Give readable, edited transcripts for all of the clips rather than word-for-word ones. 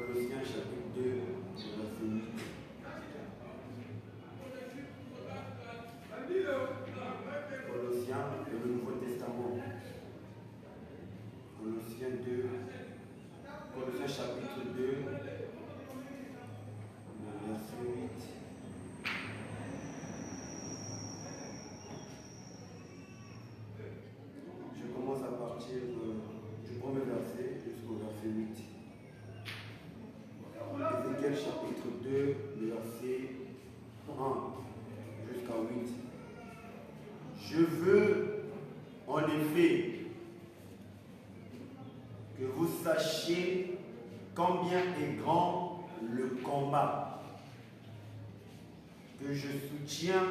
Colossiens chapitre 2, verset 8. Colossiens, le Nouveau Testament. Colossiens 2, Colossiens chapitre 2, verset 8. Je commence à partir du premier verset jusqu'au verset 8. Ézéchiel chapitre 2, le verset 1 jusqu'à 8. Je veux en effet que vous sachiez combien est grand le combat que je soutiens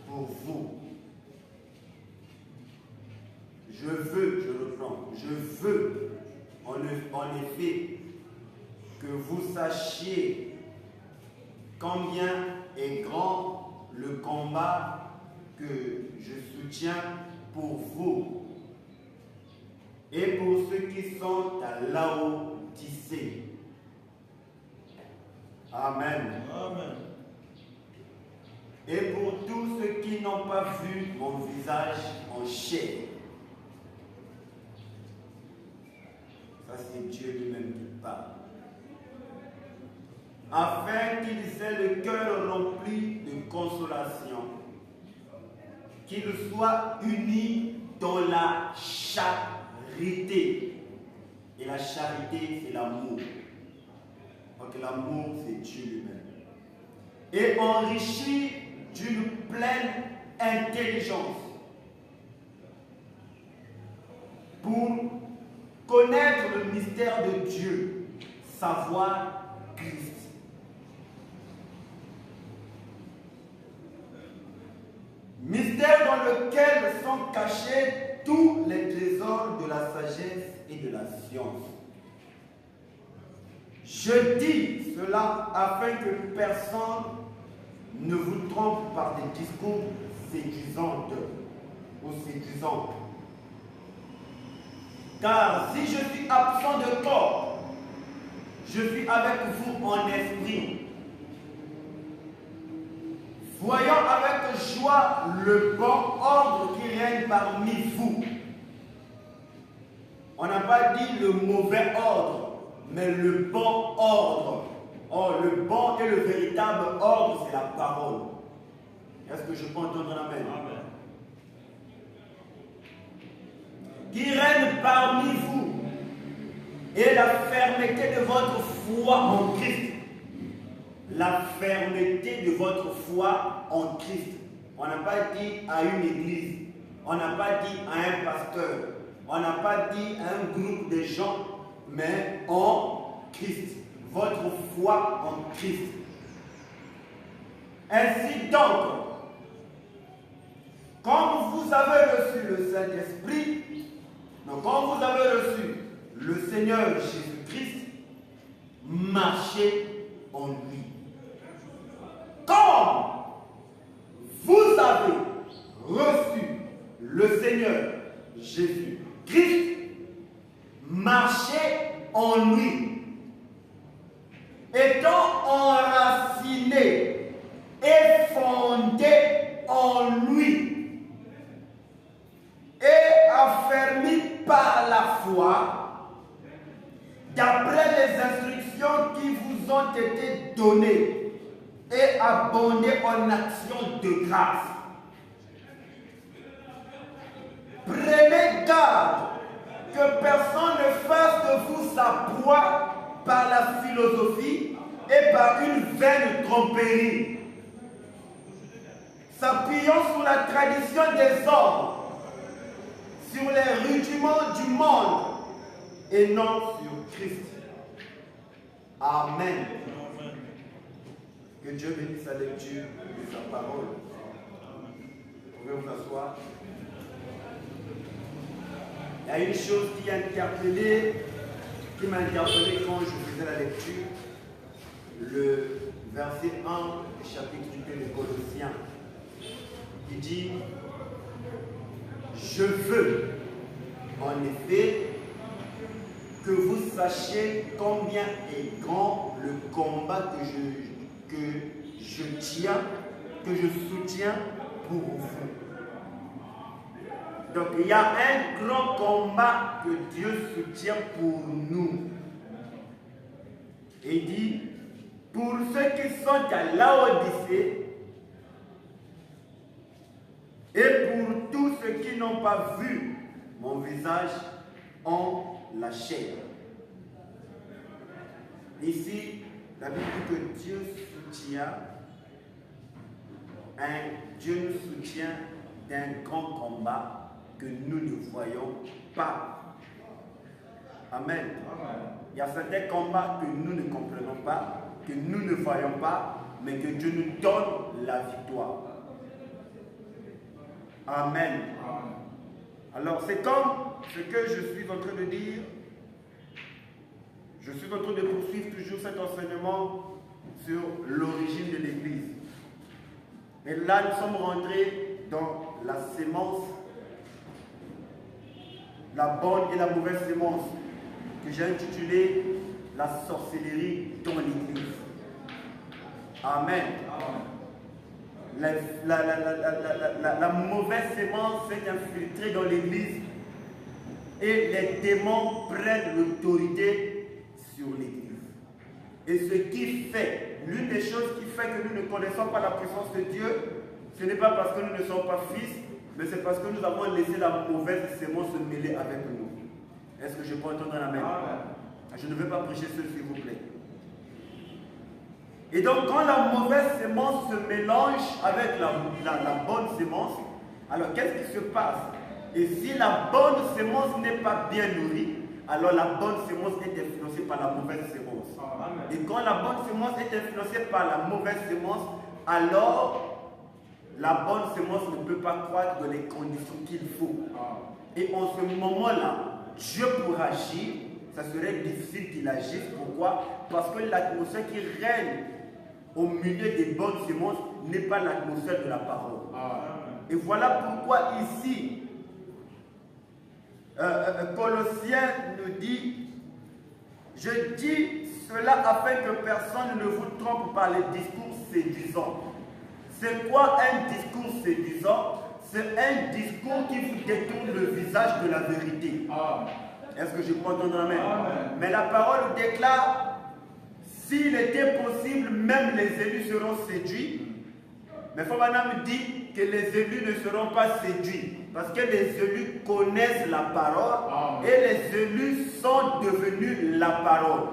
pour vous. Je veux en effet que vous sachiez combien est grand le combat que je soutiens pour vous et pour ceux qui sont à Laodicée. Amen. Amen. Et pour tous ceux qui n'ont pas vu mon visage en chair. Ça, c'est Dieu lui-même qui parle. Afin qu'ils aient le cœur rempli de consolation, qu'ils soient unis dans la charité. Et la charité, c'est l'amour. Donc l'amour, c'est Dieu lui-même. Et enrichis d'une pleine intelligence pour connaître le mystère de Dieu, savoir Christ. Mystère dans lequel sont cachés tous les trésors de la sagesse et de la science. Je dis cela afin que personne ne vous trompe par des discours séduisants ou séduisants. Car si je suis absent de corps, je suis avec vous en esprit, voyant avec joie le bon ordre qui règne parmi vous. On n'a pas dit le mauvais ordre, mais le bon ordre. Or, le bon et le véritable ordre, c'est la parole. Est-ce que je peux entendre un amen? Amen. Qui règne parmi vous et la fermeté de votre foi en Christ. La fermeté de votre foi en Christ. On n'a pas dit à une église, on n'a pas dit à un pasteur, on n'a pas dit à un groupe de gens, mais en Christ. Votre foi en Christ. Ainsi donc, quand vous avez reçu le Saint-Esprit, donc quand vous avez reçu le Seigneur Jésus-Christ, marchez en lui. Comme vous avez reçu le Seigneur Jésus-Christ, marchez en lui. Étant enraciné et fondé en lui et affermi par la foi, d'après les instructions qui vous ont été données et abondé en actions de grâce. Prenez garde que personne ne fasse de vous sa proie par la philosophie et par une vaine tromperie, s'appuyant sur la tradition des hommes, sur les rudiments du monde et non sur Christ. Amen. Que Dieu bénisse la lecture de sa parole. Vous pouvez vous asseoir. Il y a une chose qui m'a interpellé quand je faisais la lecture, le verset 1 du chapitre 2 de Colossiens. Il dit, je veux en effet que que vous sachiez combien est grand le combat que je tiens, que je soutiens pour vous. Donc il y a un grand combat que Dieu soutient pour nous. Et il dit, pour ceux qui sont à Laodicée, et pour tous ceux qui n'ont pas vu mon visage en la chair. Ici, la Bible dit que Dieu soutient, Dieu nous soutient d'un grand combat que nous ne voyons pas. Amen. Il y a certains combats que nous ne comprenons pas, que nous ne voyons pas, mais que Dieu nous donne la victoire. Amen. Alors c'est comme ce que je suis en train de dire. Je suis en train de poursuivre toujours cet enseignement sur l'origine de l'Église. Et là, nous sommes rentrés dans la sémence, la bonne et la mauvaise sémence, que j'ai intitulé la sorcellerie dans l'Église. Amen. La mauvaise sémence s'est infiltrée dans l'Église et les démons prennent l'autorité sur l'Église. Et ce qui fait, l'une des choses qui fait que nous ne connaissons pas la puissance de Dieu, ce n'est pas parce que nous ne sommes pas fils, mais c'est parce que nous avons laissé la mauvaise sémence se mêler avec nous. Est-ce que je peux entendre un amen? Je ne vais pas prêcher ça, s'il vous plaît. Et donc, quand la mauvaise sémence se mélange avec la bonne sémence, alors qu'est-ce qui se passe? Et si la bonne sémence n'est pas bien nourrie, alors la bonne sémence est influencée par la mauvaise sémence. Et quand la bonne sémence est influencée par la mauvaise sémence, alors la bonne sémence ne peut pas croître dans les conditions qu'il faut. Et en ce moment-là, Dieu pour agir, ça serait difficile qu'il agisse. Pourquoi? Parce que l'atmosphère qui règne au milieu des bonnes sémences n'est pas l'atmosphère de la parole. Et voilà pourquoi ici, Colossiens nous dit, je dis cela afin que personne ne vous trompe par les discours séduisants. C'est quoi un discours séduisant? C'est un discours qui vous détourne le visage de la vérité. Est-ce que je peux entendre amen? Mais la parole déclare, s'il était possible, même les élus seront séduits. Mais Fabanam dit que les élus ne seront pas séduits. Parce que les élus connaissent la parole et les élus sont devenus la parole.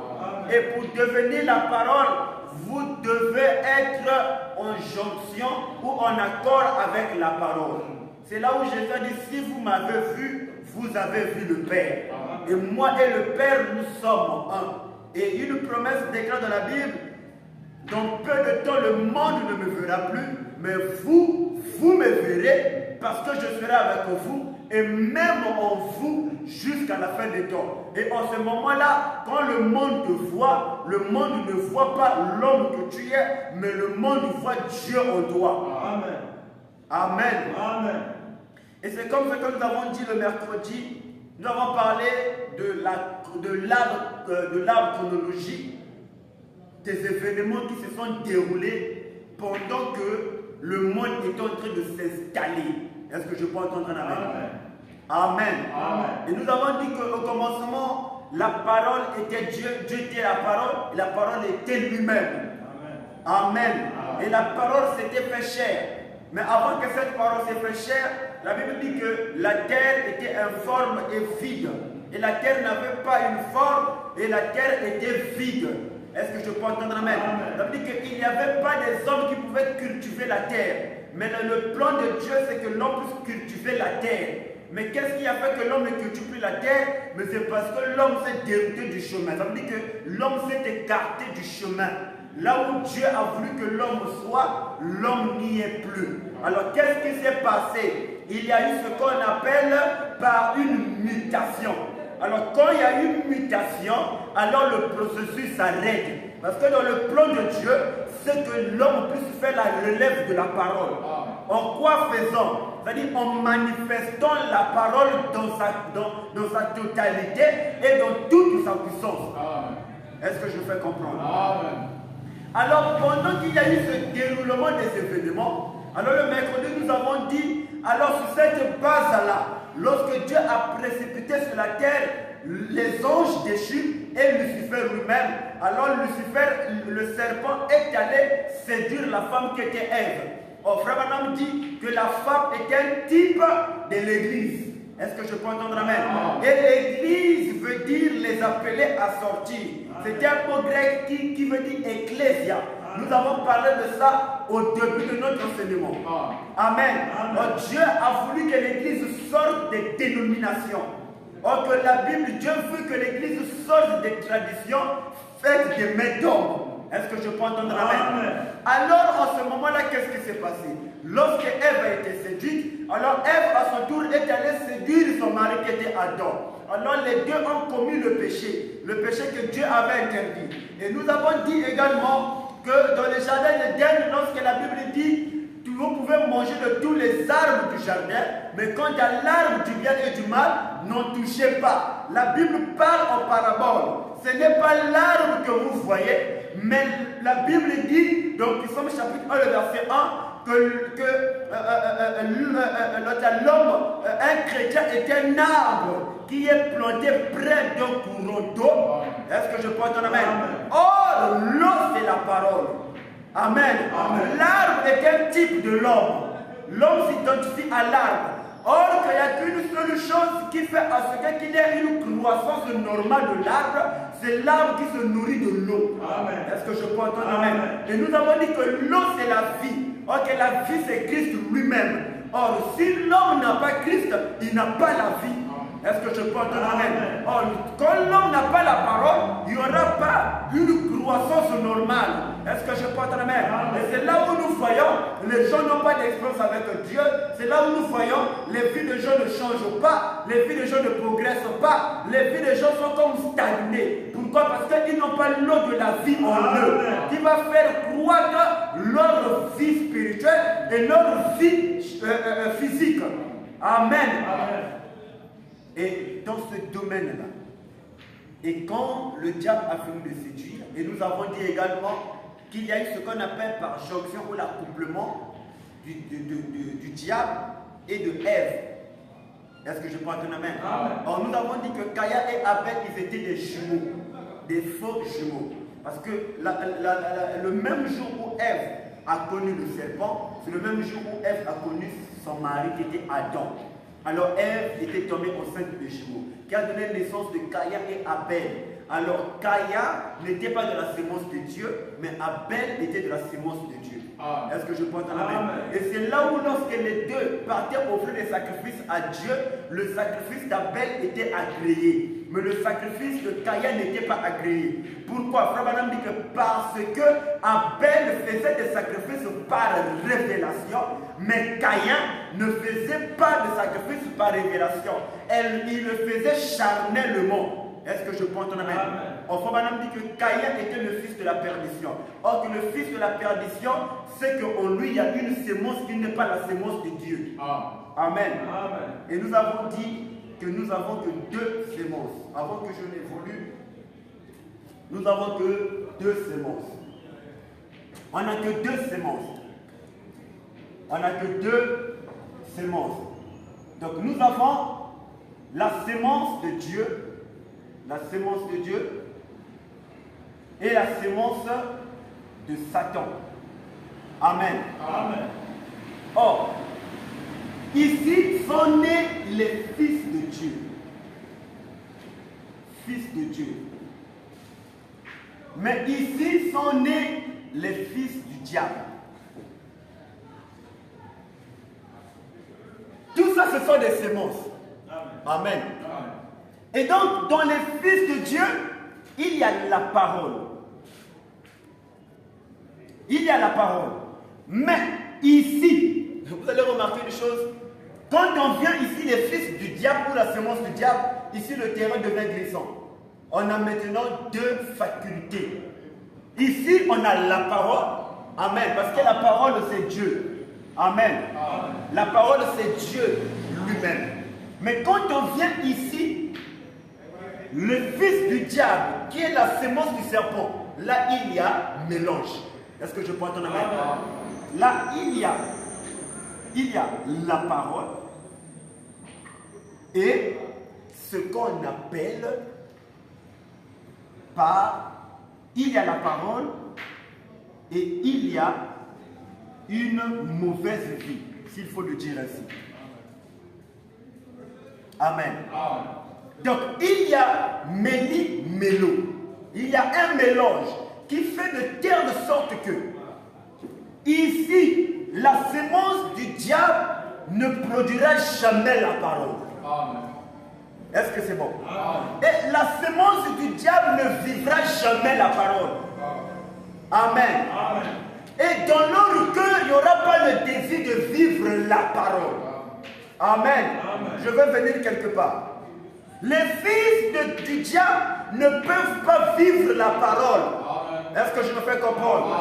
Et pour devenir la parole, vous devez être en jonction ou en accord avec la parole. C'est là où Jésus a dit, si vous m'avez vu, vous avez vu le Père. Et moi et le Père, nous sommes un. Et une promesse déclare dans la Bible, dans peu de temps, le monde ne me verra plus, mais vous me verrez, parce que je serai avec vous, et même en vous, jusqu'à la fin des temps. Et en ce moment-là, quand le monde te voit, le monde ne voit pas l'homme que tu es, mais le monde voit Dieu en toi. Amen. Amen. Amen. Et c'est comme ce que nous avons dit le mercredi. Nous avons parlé de l'arbre chronologique, des événements qui se sont déroulés pendant que le monde est en train de s'installer. Est-ce que je peux entendre un amen? Amen. Amen. Et nous avons dit qu'au commencement, la parole était Dieu, Dieu était la parole, et la parole était lui-même. Amen. Amen. Et la parole s'était fait chair. Mais avant que cette parole s'est fait chair, la Bible dit que la terre était informe et vide. Et la terre n'avait pas une forme et la terre était vide. Est-ce que je peux entendre amen? Ça veut dire qu'il n'y avait pas des hommes qui pouvaient cultiver la terre. Mais le plan de Dieu, c'est que l'homme puisse cultiver la terre. Mais qu'est-ce qui a fait que l'homme ne cultive plus la terre? Mais c'est parce que l'homme s'est dérouté du chemin. Ça veut dire que l'homme s'est écarté du chemin. Là où Dieu a voulu que l'homme soit, l'homme n'y est plus. Alors qu'est-ce qui s'est passé? Il y a eu ce qu'on appelle par une mutation. Alors quand il y a une mutation, alors le processus s'arrête. Parce que dans le plan de Dieu, c'est que l'homme puisse faire la relève de la parole. En quoi faisant? C'est-à-dire en manifestant la parole dans sa totalité et dans toute sa puissance. Est-ce que je fais comprendre? Amen. Alors, pendant qu'il y a eu ce déroulement des événements, alors le mercredi, nous avons dit, alors sur cette base-là, lorsque Dieu a précipité sur la terre les anges déchus et Lucifer lui-même, alors Lucifer, le serpent, est allé séduire la femme qui était Ève. Oh, Frère Branham dit que la femme est un type de l'église. Est-ce que je peux entendre amen? Et l'église veut dire les appeler à sortir. C'est un mot grec qui veut dire ecclésia. Nous avons parlé de ça au début de notre enseignement. Amen. Oh, Dieu a voulu que l'église sorte des dénominations. Or que la Bible, Dieu veut que l'église sorte des traditions faites des mains d'hommes. Est-ce que je peux entendre amen? Alors en ce moment-là, qu'est-ce qui s'est passé? Lorsque Ève a été séduite, alors Ève à son tour est allée séduire son mari qui était Adam. Alors les deux ont commis le péché que Dieu avait interdit. Et nous avons dit également que dans le jardin d'Éden, lorsque la Bible dit vous pouvez manger de tous les arbres du jardin, mais quant à l'arbre du bien et du mal, n'en touchez pas. La Bible parle en parabole. Ce n'est pas l'arbre que vous voyez, mais la Bible dit, donc Psaume chapitre 1, le verset 1, que l'homme, un chrétien est un arbre qui est planté près d'un courant d'eau. Est-ce que je peux entendre amen? Or, l'eau c'est la parole. Amen. L'arbre est un type de l'homme. L'homme s'identifie à l'arbre. Or, qu'il n'y a qu'une seule chose qui fait à ce qu'il y ait une croissance normale de l'arbre, c'est l'arbre qui se nourrit de l'eau. Est-ce que je peux entendre amen? Et nous avons dit que l'eau c'est la vie. Or, que la vie c'est Christ lui-même. Or, si l'homme n'a pas Christ, il n'a pas la vie. Est-ce que je peux entendre amen? Or, quand l'homme n'a pas la parole, il n'y aura pas une croissance normale. Est-ce que je peux entendre amen? Et c'est là où nous voyons, les gens n'ont pas d'expérience avec Dieu. C'est là où nous voyons, les vies des gens ne changent pas, les vies des gens ne progressent pas, les vies des gens sont comme stagnées. Pourquoi? Parce qu'ils n'ont pas l'eau de la vie en eux, qui va faire croître leur vie spirituelle et leur vie physique. Amen. Et dans ce domaine-là, et quand le diable a fini de séduire, et nous avons dit également qu'il y a eu ce qu'on appelle par jonction ou l'accouplement du diable et de Ève. Est-ce que je peux entendre amen? Alors nous avons dit que Caïn et Abel, ils étaient des jumeaux, des faux jumeaux. Parce que le même jour où Ève a connu le serpent, c'est le même jour où Ève a connu son mari qui était Adam. Alors Ève était tombée enceinte de jumeaux, qui a donné naissance de Caïn et Abel. Alors Caïn n'était pas de la sémence de Dieu, mais Abel était de la sémence de Dieu. Est-ce que je peux entendre amen? Et c'est là où lorsque les deux partaient offrir des sacrifices à Dieu, le sacrifice d'Abel était agréé. Mais le sacrifice de Caïn n'était pas agréé. Pourquoi? Frère Branham dit que parce que Abel faisait des sacrifices par révélation, mais Caïn ne faisait pas de sacrifices par révélation. Il le faisait charnellement. Est-ce que je peux entendre amen? Frère Branham dit que Caïn était le fils de la perdition. Or que le fils de la perdition, c'est qu'en lui il y a une sémence qui n'est pas la sémence de Dieu. Amen. Et nous avons dit que nous avons que deux sémences. Avant que je n'évolue, nous avons que deux sémences. On n'a que deux sémences. On n'a que deux sémences. Donc nous avons la sémence de Dieu, et la sémence de Satan. Amen. Or, ici sont nés les fils de Dieu. Fils de Dieu. Mais ici sont nés les fils du diable. Tout ça, ce sont des sémences. Amen. Et donc, dans les fils de Dieu, il y a la parole. Il y a la parole. Mais ici, vous allez remarquer une chose. Quand on vient ici, les fils du diable ou la sémence du diable, ici le terrain devient glissant. On a maintenant deux facultés. on a la parole, amen, parce que la parole c'est Dieu, amen. La parole c'est Dieu lui-même. Mais quand on vient ici, le fils du diable, qui est la sémence du serpent, là il y a mélange. Est-ce que je peux entendre amen? Là il y a la parole et ce qu'on appelle il y a la parole et il y a une mauvaise vie, s'il faut le dire ainsi. Amen. Donc il y a méli-mélo. Il y a un mélange qui fait de telle sorte que ici, la sémence du diable ne produira jamais la parole. Est-ce que c'est bon? Et la sémence du diable ne vivra jamais la parole. Amen. Et dans leur cœur, il n'y aura pas le désir de vivre la parole. Amen. Je vais venir quelque part. Les fils du diable ne peuvent pas vivre la parole. Est-ce que je me fais comprendre?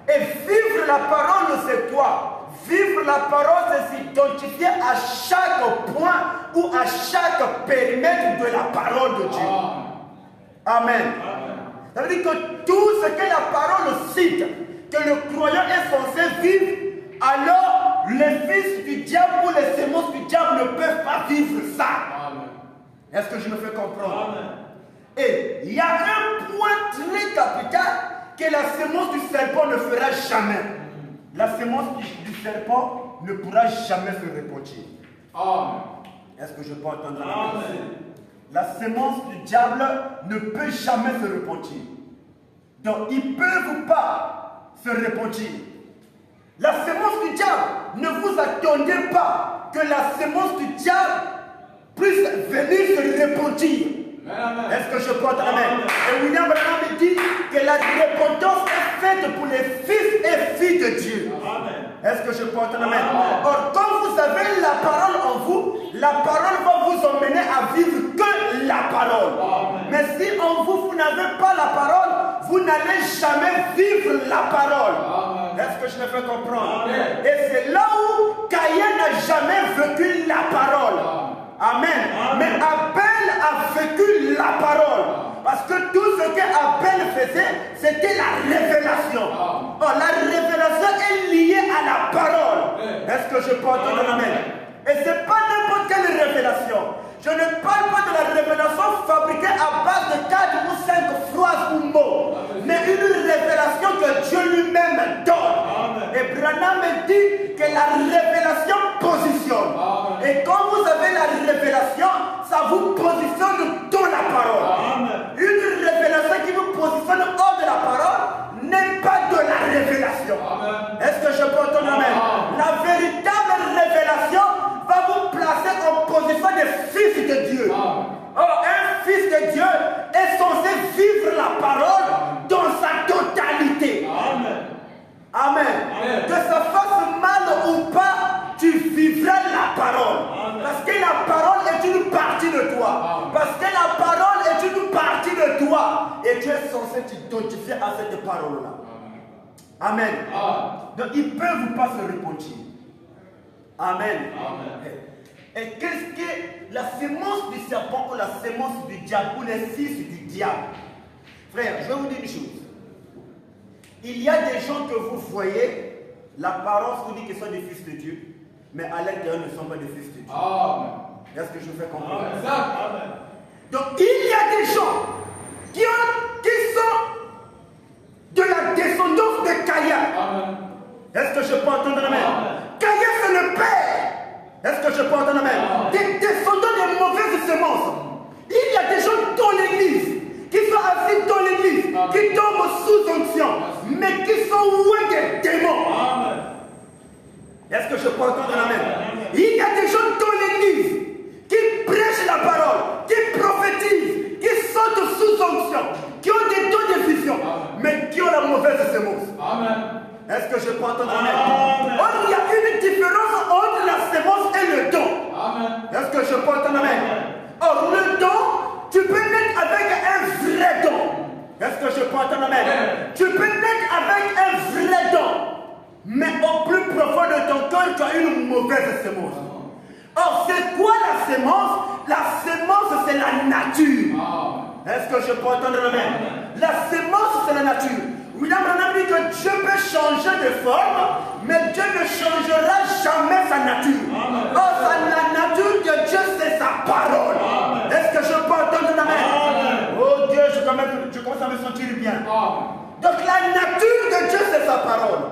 Et vivre la parole, c'est quoi? Vivre la parole, c'est s'identifier à chaque point ou à chaque périmètre de la parole de Dieu. Amen. Ça veut dire que tout ce que la parole cite, que le croyant est censé vivre, alors les fils du diable ou les sémences du diable ne peuvent pas vivre ça. Est-ce que je me fais comprendre? Et il y a un point très capital que la sémence du serpent ne fera jamais. La sémence du serpent ne pourra jamais se repentir. Est-ce que je peux entendre la sémence du diable ne peut jamais se repentir. Donc ils ne peuvent pas se repentir. La sémence du diable, ne vous attendez pas que la sémence du diable puisse venir se repentir. Est-ce que je peux entendre amen? Et William Branham me dit que la repentance est faite pour les fils et filles de Dieu. Est-ce que je peux entendre amen? Or, quand vous avez la parole en vous, la parole va vous emmener à vivre que la parole. Mais si en vous, vous n'avez pas la parole, vous n'allez jamais vivre la parole. Est-ce que je me fais comprendre? Et c'est là où Caïn n'a jamais vécu la parole. Amen. Mais Abel a vécu la parole. Parce que tout ce qu'Abel faisait, c'était la révélation. Or, la révélation est liée à la parole. Est-ce que je peux entendre amen? Et ce n'est pas n'importe quelle révélation. Je ne parle pas de la révélation fabriquée à base de 4 ou 5 phrases ou mots. Mais une révélation que Dieu lui-même donne. Et Branham me dit que la révélation positionne. Et quand vous avez la révélation, ça vous positionne dans la parole. Une révélation qui vous positionne hors de la parole n'est pas de la révélation. Est-ce que je peux entendre amen? La véritable révélation va vous placer en position de fils de Dieu. Or, un fils de Dieu est censé vivre la parole dans sa totalité. Amen. Que ça fasse mal ou pas, tu vivras la parole. Parce que la parole est une partie de toi. Parce que la parole est une partie de toi. Et tu es censé t'identifier à cette parole-là. Amen. Donc, ils ne peuvent pas se repentir. Amen. Et qu'est-ce que la sémence du serpent ou la sémence du diable ou les fils du diable? Frère, je vais vous dire une chose. Il y a des gens que vous voyez, l'apparence vous dit qu'ils sont des fils de Dieu, mais à l'intérieur ne sont pas des fils de Dieu. Est-ce que je vous fais comprendre? Donc il y a des gens qui sont de la descendance de Caïn. Est-ce que je peux entendre amen? Caïn c'est le père. Est-ce que je peux entendre amen? Des descendants de mauvaises semences. Il y a des gens dans l'église qui sont assis dans l'église, qui tombent sous onction, mais qui sont loin des démons. Est-ce que je peux entendre amen? Il y a des gens dans l'église qui prêchent la parole, qui prophétisent, qui sautent sous onction, qui ont des dons de vision, mais qui ont la mauvaise sémence. Est-ce que je peux entendre amen? Or, il y a une différence entre la sémence et le don. Est-ce que je peux entendre amen? Or, le don, tu peux naître avec un vrai don. Est-ce que je peux entendre amen? Tu peux naître au plus profond de ton cœur, tu as une mauvaise sémence. Or, c'est quoi la sémence? La sémence, c'est la nature. Est-ce que je peux entendre le même? La sémence, c'est la nature. William Branham dit que Dieu peut changer de forme, mais Dieu ne changera jamais sa nature. Or, la nature de Dieu, c'est sa parole. Est-ce que je peux entendre le même? Oh Dieu, je commence à me sentir bien. Donc, la nature de Dieu, c'est sa parole.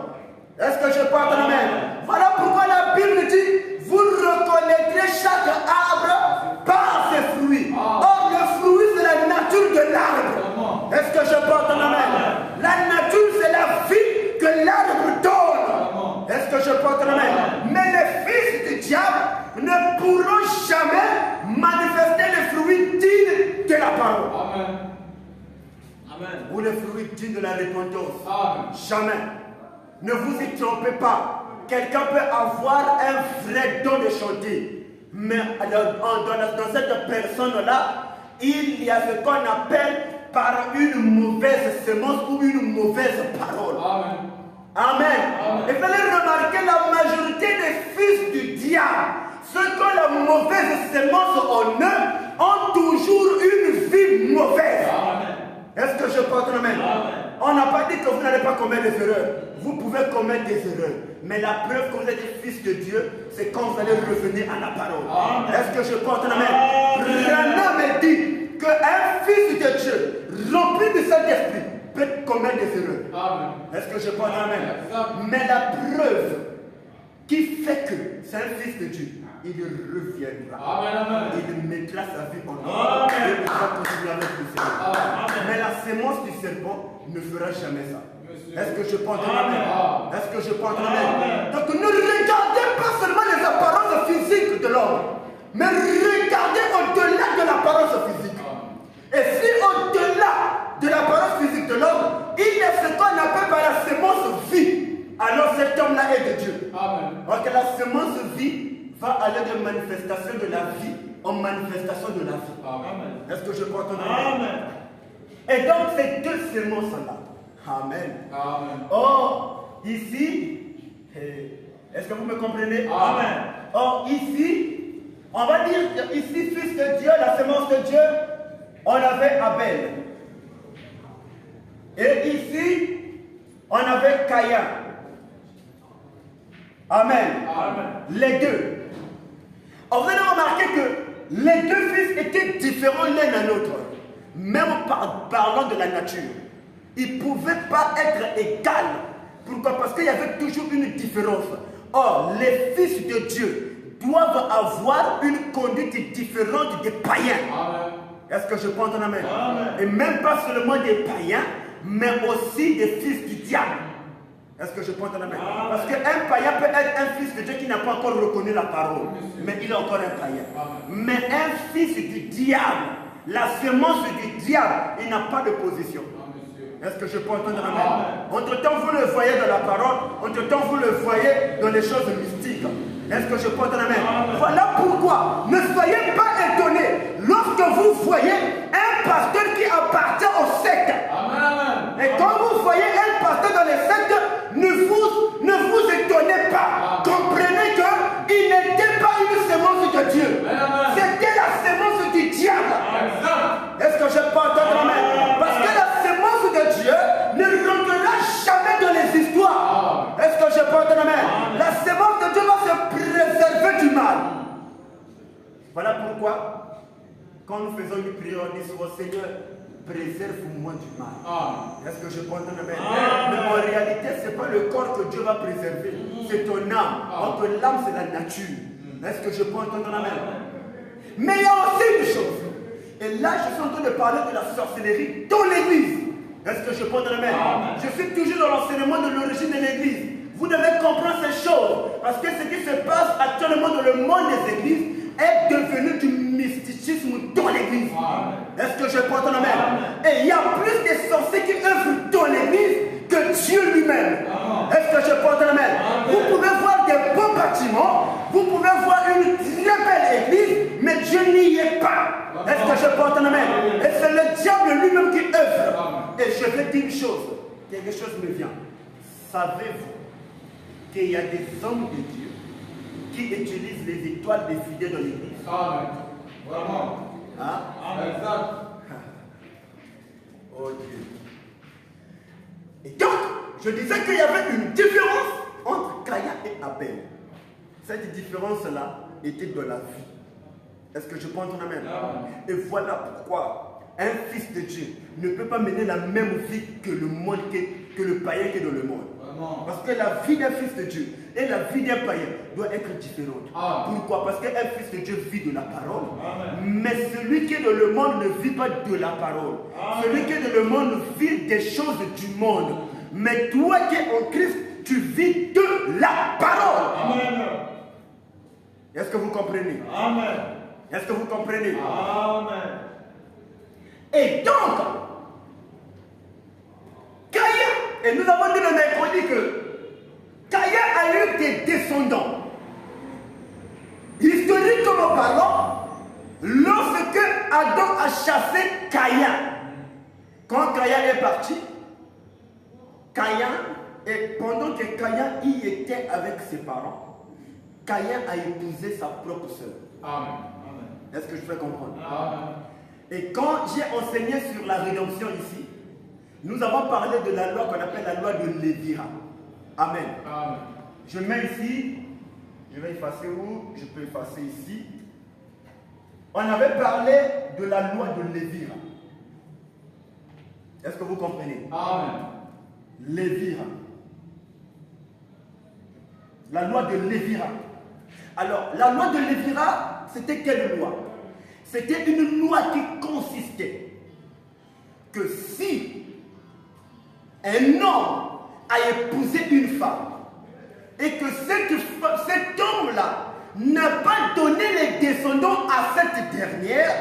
Est-ce que je peux entendre le même? Voilà pourquoi la Bible dit, vous reconnaîtrez chaque arbre par ses fruits. Or, le fruit, c'est la nature de l'arbre. Est-ce que je peux entendre le même? La nature, c'est la vie que l'arbre donne. Est-ce que je peux entendre le même? Mais les fils du diable ne pourront jamais manifester les fruits dignes de la parole. Amen. Ou les fruits dignes de la repentance. Jamais. Ne vous y trompez pas. Quelqu'un peut avoir un vrai don de chanter, mais dans cette personne-là, il y a ce qu'on appelle par une mauvaise sémence ou une mauvaise parole. Amen. Et fallait remarquer la majorité des fils du diable, ceux qui ont la mauvaise sémence en eux, ont toujours une vie mauvaise. Est-ce que je porte le même? On n'a pas dit que vous n'allez pas commettre des erreurs. Vous pouvez commettre des erreurs. Mais la preuve que vous êtes des fils de Dieu, c'est quand vous allez revenir à la parole. Est-ce que je porte le même? Branham me dit qu'un fils de Dieu, rempli de Saint-Esprit, peut commettre des erreurs. Est-ce que je porte le même? Mais la preuve qui fait que c'est un fils de Dieu, il reviendra. Il mettra sa vie en ordre. Et il va continuer avec le Seigneur. Mais la sémence du serpent ne fera jamais ça. Est-ce que je peux entendre la main? Est-ce que je peux entendre la main? Donc ne regardez pas seulement les apparences physiques de l'homme, mais regardez au-delà de l'apparence physique. Et si au-delà de l'apparence physique de l'homme, il y a ce qu'on appelle par la sémence vie, alors cet homme-là est de Dieu. Donc la sémence vie va aller de manifestation de la vie en manifestation de la vie. Est-ce que je peux entendre? Et donc ces deux sémences-là. Amen. Or, ici, est-ce que vous me comprenez? Or, ici, on va dire que ici, fils de Dieu, la sémence de Dieu, on avait Abel. Et ici, on avait Caïn. Amen. Les deux. Alors, vous allez remarquer que les deux fils étaient différents l'un à l'autre. Même parlant de la nature. Ils ne pouvaient pas être égaux. Pourquoi? Parce qu'il y avait toujours une différence. Or, les fils de Dieu doivent avoir une conduite différente des païens. Est-ce que je peux entendre amen? Et même pas seulement des païens, mais aussi des fils du diable. Est-ce que je peux entendre amen? Parce qu'un païen peut être un fils de Dieu qui n'a pas encore reconnu la parole, mais il est encore un païen. Mais un fils du diable, la semence du diable, il n'a pas de position. Est-ce que je peux entendre amen? Entre-temps, vous le voyez dans la parole, entre-temps, vous le voyez dans les choses mystiques. Est-ce que je peux entendre amen? Voilà pourquoi ne soyez pas étonnés lorsque vous voyez un pasteur qui appartient au secte. Et quand vous voyez un pasteur dans les sectes, ne vous étonnez pas. Comprenez qu'il n'était pas une sémence de Dieu. C'était la sémence du diable. Est-ce que je peux entendre amen? Parce que la sémence de Dieu ne rentrera jamais dans les histoires. Est-ce que je peux entendre amen? La sémence de Dieu va se préserver du mal. Voilà pourquoi, quand nous faisons une prière, on dit au Seigneur, préserve-moi du mal. Est-ce que je peux entendre amen? Mais en réalité, ce n'est pas le corps que Dieu va préserver, c'est ton âme. Entre l'âme, c'est la nature. Est-ce que je peux entendre amen? Mais il y a aussi une chose. Et là, je suis en train de parler de la sorcellerie dans l'église. Est-ce que je peux entendre amen? Je suis toujours dans l'enseignement de l'origine de l'église. Vous devez comprendre ces choses. Parce que ce qui se passe actuellement dans le monde des églises est devenu du mysticisme dans l'église. Est-ce que je peux entendre amen? Et il y a plus de sorciers qui œuvrent dans l'église que Dieu lui-même. Est-ce que je peux entendre amen? Vous pouvez voir des beaux bâtiments, vous pouvez voir une très belle église, mais Dieu n'y est pas. Est-ce que je peux entendre amen? Et c'est le diable lui-même qui œuvre. Et je vais dire une chose, quelque chose me vient. Savez-vous qu'il y a des hommes de Dieu qui utilisent les étoiles des fidèles dans l'église. Amen. Vraiment. Hein? Amen. Exact. Oh Dieu. Et donc, je disais qu'il y avait une différence entre Caïn et Abel. Cette différence-là était de la vie. Est-ce que je prends ton amen? Et voilà pourquoi un fils de Dieu ne peut pas mener la même vie que le monde, que le païen qui est dans le monde. Vraiment. Parce que la vie d'un fils de Dieu et la vie d'un païen doit être différente. Pourquoi? Parce qu'un fils de Dieu vit de la parole. Mais celui qui est dans le monde ne vit pas de la parole. Celui qui est dans le monde vit des choses du monde. Mais toi qui es en Christ, tu vis de la parole. Amen. Est-ce que vous comprenez? Amen. Est-ce que vous comprenez? Amen. Et donc, Caïn, et nous avons dit le mercredi que Caïn a eu des descendants. Historiquement parlant, lorsque Adam a chassé Caïn, quand Caïn est parti, et pendant que Caïn y était avec ses parents, Caïn a épousé sa propre sœur. Amen. Est-ce que je fais comprendre? Amen. Et quand j'ai enseigné sur la rédemption ici, nous avons parlé de la loi qu'on appelle la loi de Lévira. Amen. Amen. Je mets ici, je vais effacer où? Je peux effacer ici. On avait parlé de la loi de Lévira. Est-ce que vous comprenez? Amen. Lévira. La loi de Lévira. Alors, la loi de Lévira, c'était quelle loi? C'était une loi qui consistait que si un homme a épousé une femme et que cet homme-là n'a pas donné les descendants à cette dernière,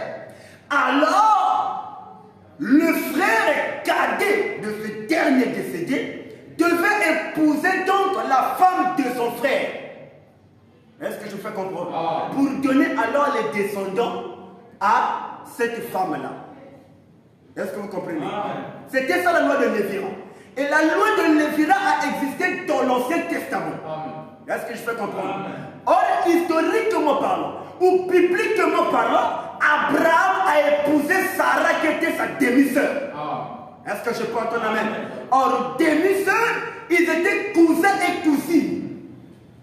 alors le frère cadet de ce dernier décédé devait épouser donc la femme de son frère. Est-ce que je fais comprendre? Pour donner alors les descendants à cette femme-là. Est-ce que vous comprenez? C'était ça la loi de Lévira. Et la loi de Lévira a existé dans l'Ancien Testament. Est-ce que je fais comprendre? Or, historiquement parlant, ou bibliquement parlant, Abraham a épousé Sarah qui était sa demi-sœur. Est-ce que je peux entendre amen? Or, demi-sœurs, ils étaient cousins et cousines.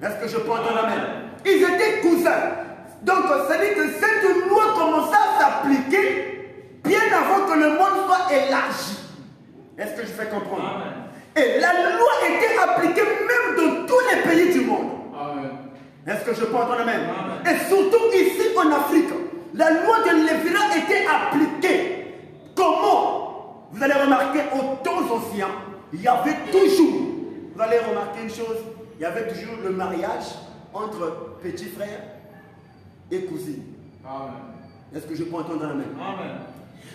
Est-ce que je peux entendre amen? Ils étaient cousins. Donc, ça dit que cette loi commençait à s'appliquer bien avant que le monde soit élargi. Est-ce que je fais comprendre? Et la loi était appliquée même dans tous les pays du monde. Est-ce que je peux entendre amen? Et surtout ici en Afrique, la loi de Lévira était appliquée. Comment? Vous allez remarquer, au temps ancien, il y avait toujours, vous allez remarquer une chose, il y avait toujours le mariage entre petits frères et cousines. Est-ce que je peux entendre amen?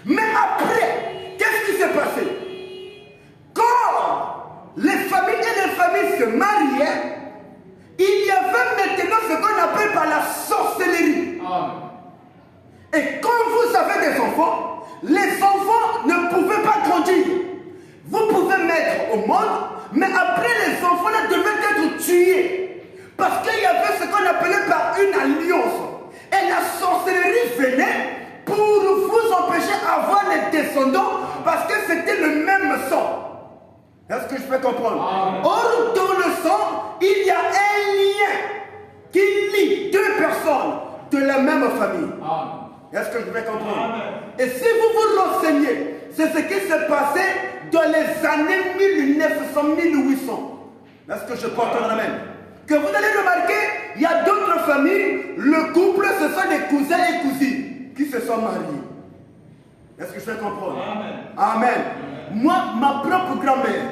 Mais après, qu'est-ce qui s'est passé? Quand les familles et les familles se mariaient, il y avait maintenant ce qu'on appelle par la sorcellerie. Et quand vous avez des enfants, les enfants ne pouvaient pas grandir. Vous pouvez mettre au monde, mais après les enfants-là devaient être tués. Parce qu'il y avait ce qu'on appelait par une alliance. Et la sorcellerie venait pour vous empêcher d'avoir les descendants parce que c'était le même sang. Est-ce que je peux comprendre? Or, dans le sang, il y a un lien qui lie deux personnes de la même famille. Est-ce que je peux comprendre? Et si vous vous renseignez, c'est ce qui s'est passé dans les années 1900-1800. Est-ce que je peux entendre la même? Que vous allez remarquer, il y a d'autres familles, le couple, ce sont des cousins et cousines qui se sont mariés. Est-ce que je peux comprendre? Amen. Moi, ma propre grand-mère,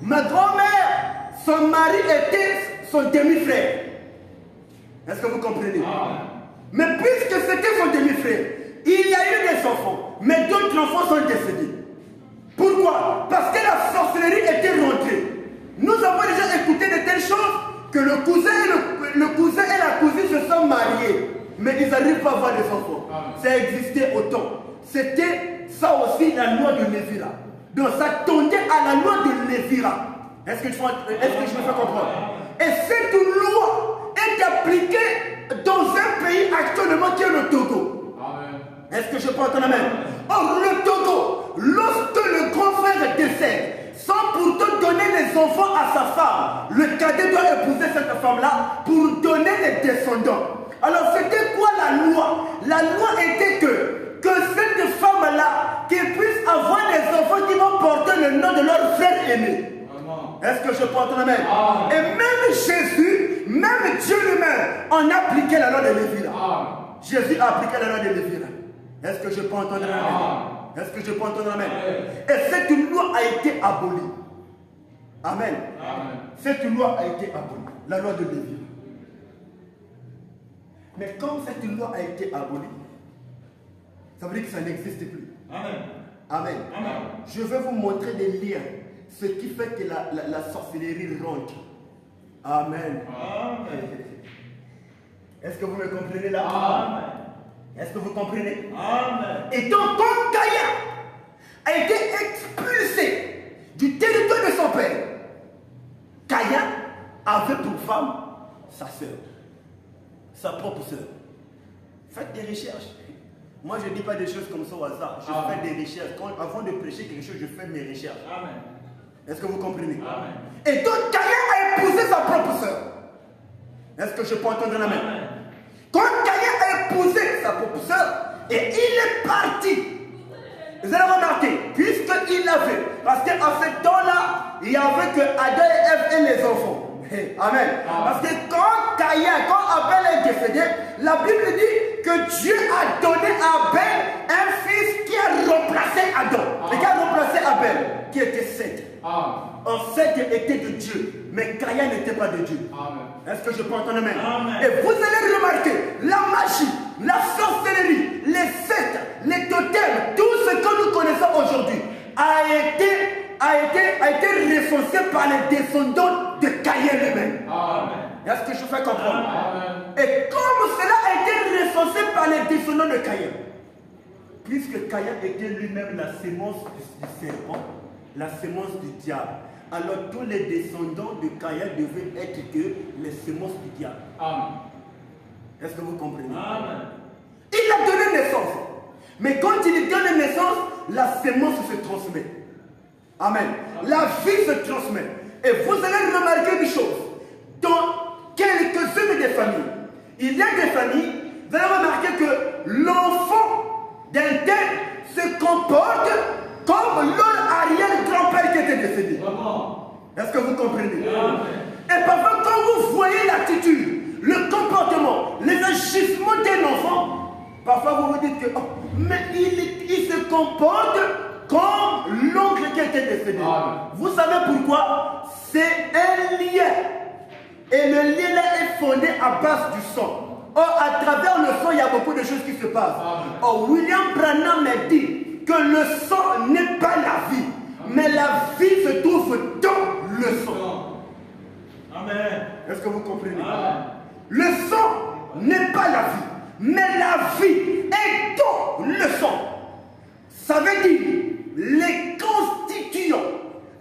ma grand-mère, son mari était son demi-frère. Est-ce que vous comprenez? Mais puisque c'était son demi-frère, il y a eu des enfants, mais d'autres enfants sont décédés. Pourquoi? Parce que la sorcellerie était rentrée. Nous avons déjà écouté de telles choses que le cousin et la cousine se sont mariés, mais ils n'arrivent pas à avoir des enfants. Ça existait autant. C'était ça aussi la loi de Lévira. Donc ça tendait à la loi de Lévira. Est-ce que je me fais comprendre? Et cette loi est appliquée dans un pays actuellement qui est le Togo. Amen. Est-ce que je peux entendre amen? Or, le Togo, lorsque le grand frère décède, sans pourtant donner les enfants à sa femme, le cadet doit épouser cette femme-là pour donner les descendants. Alors, c'était quoi la loi? La loi était que cette femme-là, qui puisse avoir des enfants qui vont porter le nom de leur frère aîné. Est-ce que je peux entendre amen? Et même Jésus, même Dieu lui-même, en a appliqué la loi de Lévi là. Jésus a appliqué la loi de Lévi là. Est-ce que je peux entendre amen? Est-ce que je peux entendre amen? Et cette loi a été abolie. Amen. Cette loi a été abolie. La loi de Lévi. Mais comme cette loi a été abolie, ça veut dire que ça n'existe plus. Amen. Amen. Je vais vous montrer des liens. Ce qui fait que la sorcellerie rentre. Amen. Est-ce que vous me comprenez là? Amen. Est-ce que vous comprenez? Amen. Et donc, quand Caïn a été expulsé du territoire de son père, Caïn avait pour femme sa sœur, sa propre sœur. Faites des recherches. Moi, je ne dis pas des choses comme ça au hasard. Je fais des recherches. Avant de prêcher quelque chose, je fais mes recherches. Amen. Est-ce que vous comprenez? Amen. Et donc, Caïn a épousé sa propre sœur. Est-ce que je peux entendre la main? Quand Caïn a épousé sa propre sœur, et il est parti. Vous allez remarquer, puisqu'il avait, parce qu'à ce temps-là, il n'y avait que Adam et Ève et les enfants. Amen. Parce que quand Abel est décédé, la Bible dit que Dieu a donné à Abel un fils qui a remplacé Adam. Et qui a remplacé Abel, qui était Seth. Or, Seth était de Dieu, mais Caïn n'était pas de Dieu. Est-ce que je peux entendre amen? Et vous allez remarquer, la magie, la sorcellerie, les sectes, les totems, tout ce que nous connaissons aujourd'hui a été recensé par les descendants de Caïn lui-même. Est-ce que je fais comprendre? Et comme cela a été recensé par les descendants de Caïn, puisque Caïn était lui-même la sémence du serpent, la sémence du diable, alors tous les descendants de Caïn devaient être que les sémences du diable. Est-ce que vous comprenez? Il a donné naissance. Mais quand il donne naissance, la sémence se transmet. Amen. La vie se transmet. Et vous allez remarquer une chose. Dans quelques-unes des familles, il y a des familles, vous allez remarquer que l'enfant d'un tel se comporte comme leur arrière-grand-père qui était décédé. Est-ce que vous comprenez? Et parfois, quand vous voyez l'attitude, le comportement, les agissements d'un enfant, parfois vous vous dites que mais il se comporte comme l'oncle qui était décédé. Vous savez pourquoi? C'est un lien. Et le lien là est fondé à base du sang. Or, à travers le sang, il y a beaucoup de choses qui se passent. Or, William Branham m'a dit que le sang n'est pas la vie, mais la vie se trouve dans le sang. Amen. Est-ce que vous comprenez? Le sang n'est pas la vie, mais la vie est dans le sang. Ça veut dire les constituants,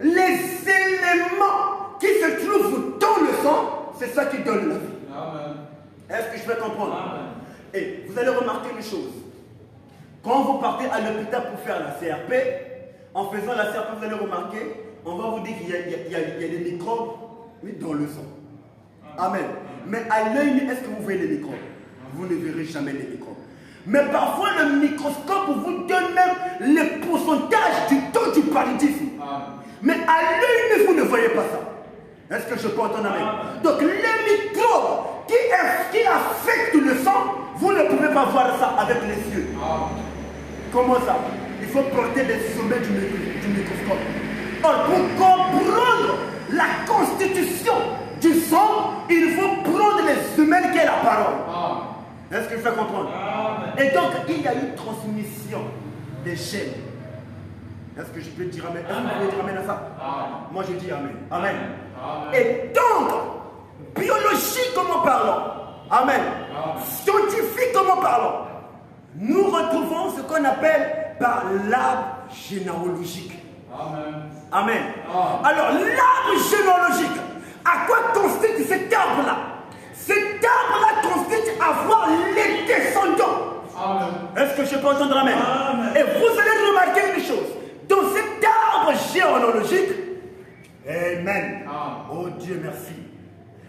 les éléments qui se trouvent dans le sang, c'est ça qui donne la vie. Est-ce que je vais comprendre? Et vous allez remarquer une chose. Quand vous partez à l'hôpital pour faire la CRP, en faisant la CRP, vous allez remarquer, on va vous dire qu'il y a des microbes, mais dans le sang. Amen. Mais à l'œil nu, est-ce que vous voyez les microbes? Vous ne verrez jamais les microbes. Mais parfois, le microscope vous donne même le pourcentage du taux du paludisme. Mais à l'œil nu, vous ne voyez pas ça. Est-ce que je peux entendre amen? Donc, les microbes qui affectent le sang, vous ne pouvez pas voir ça avec les yeux. Comment ça? Il faut porter les sommets du microscope. Or, pour comprendre la constitution du sang, il faut prendre les semelles qui est la parole. Est-ce que je fais comprendre? Et donc, il y a une transmission des gènes. Est-ce que je peux dire amen? Est-ce que vous pouvez dire amen à ça? Moi, je dis amen. Amen. Et donc, biologiquement parlant, amen, scientifiquement parlant, nous retrouvons ce qu'on appelle par l'arbre généalogique. Amen. Alors, l'arbre Est-ce que je peux entendre amen? Amen. Et vous allez remarquer une chose. Dans cet arbre généalogique, amen. Oh Dieu, merci.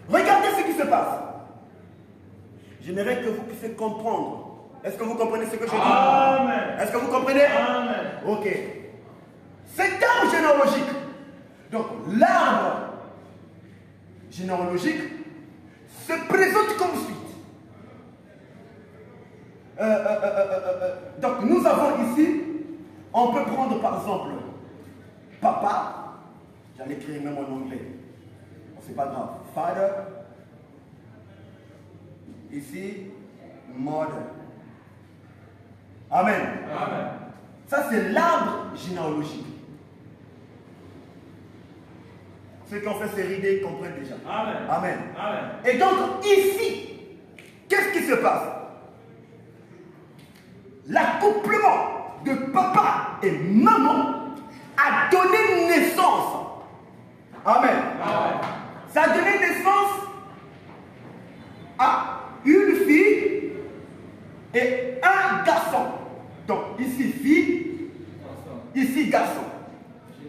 Regardez ce qui se passe. J'aimerais que vous puissiez comprendre. Est-ce que vous comprenez ce que je dis? Amen. Est-ce que vous comprenez? Amen. Ok. Cet arbre généalogique, donc l'arbre généalogique, se présente comme suit. Donc nous avons ici, on peut prendre par exemple papa, j'allais écrire même en anglais, bon, c'est pas grave, father, ici, mother. Amen. Amen. Ça c'est l'arbre généalogique. Ceux qui ont fait ces idées comprennent déjà. Amen. Amen. Amen. Et donc ici, qu'est-ce qui se passe? L'accouplement de papa et maman a donné naissance. Amen. Amen. Ça a donné naissance à une fille et un garçon. Donc ici fille, ici garçon.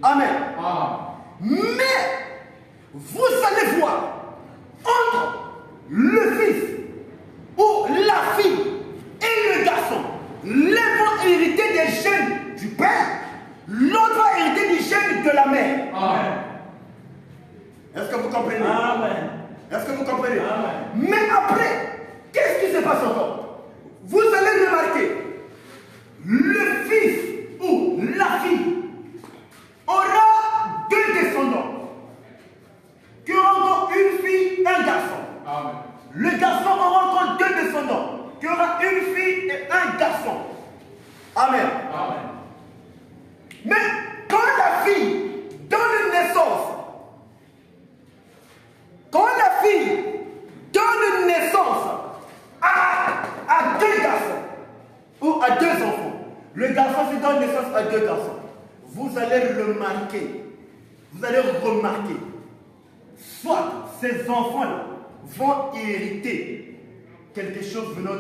Amen. Mais vous allez voir entre le fils ou la fille et le garçon, l'un va hériter des gènes du père, l'autre va hériter des gènes de la mère. Amen. Est-ce que vous comprenez? Amen. Est-ce que vous comprenez? Amen. Mais après, qu'est-ce qui se passe encore? Vous allez remarquer, le fils ou la fille aura deux descendants, qui auront une fille et un garçon. Amen. Le garçon aura encore deux descendants, qui aura une fille et un garçon. Amen. Amen. Mais quand la fille donne naissance, à deux garçons ou à deux enfants, le garçon qui donne naissance à deux garçons, vous allez remarquer, soit ces enfants-là vont hériter quelque chose venant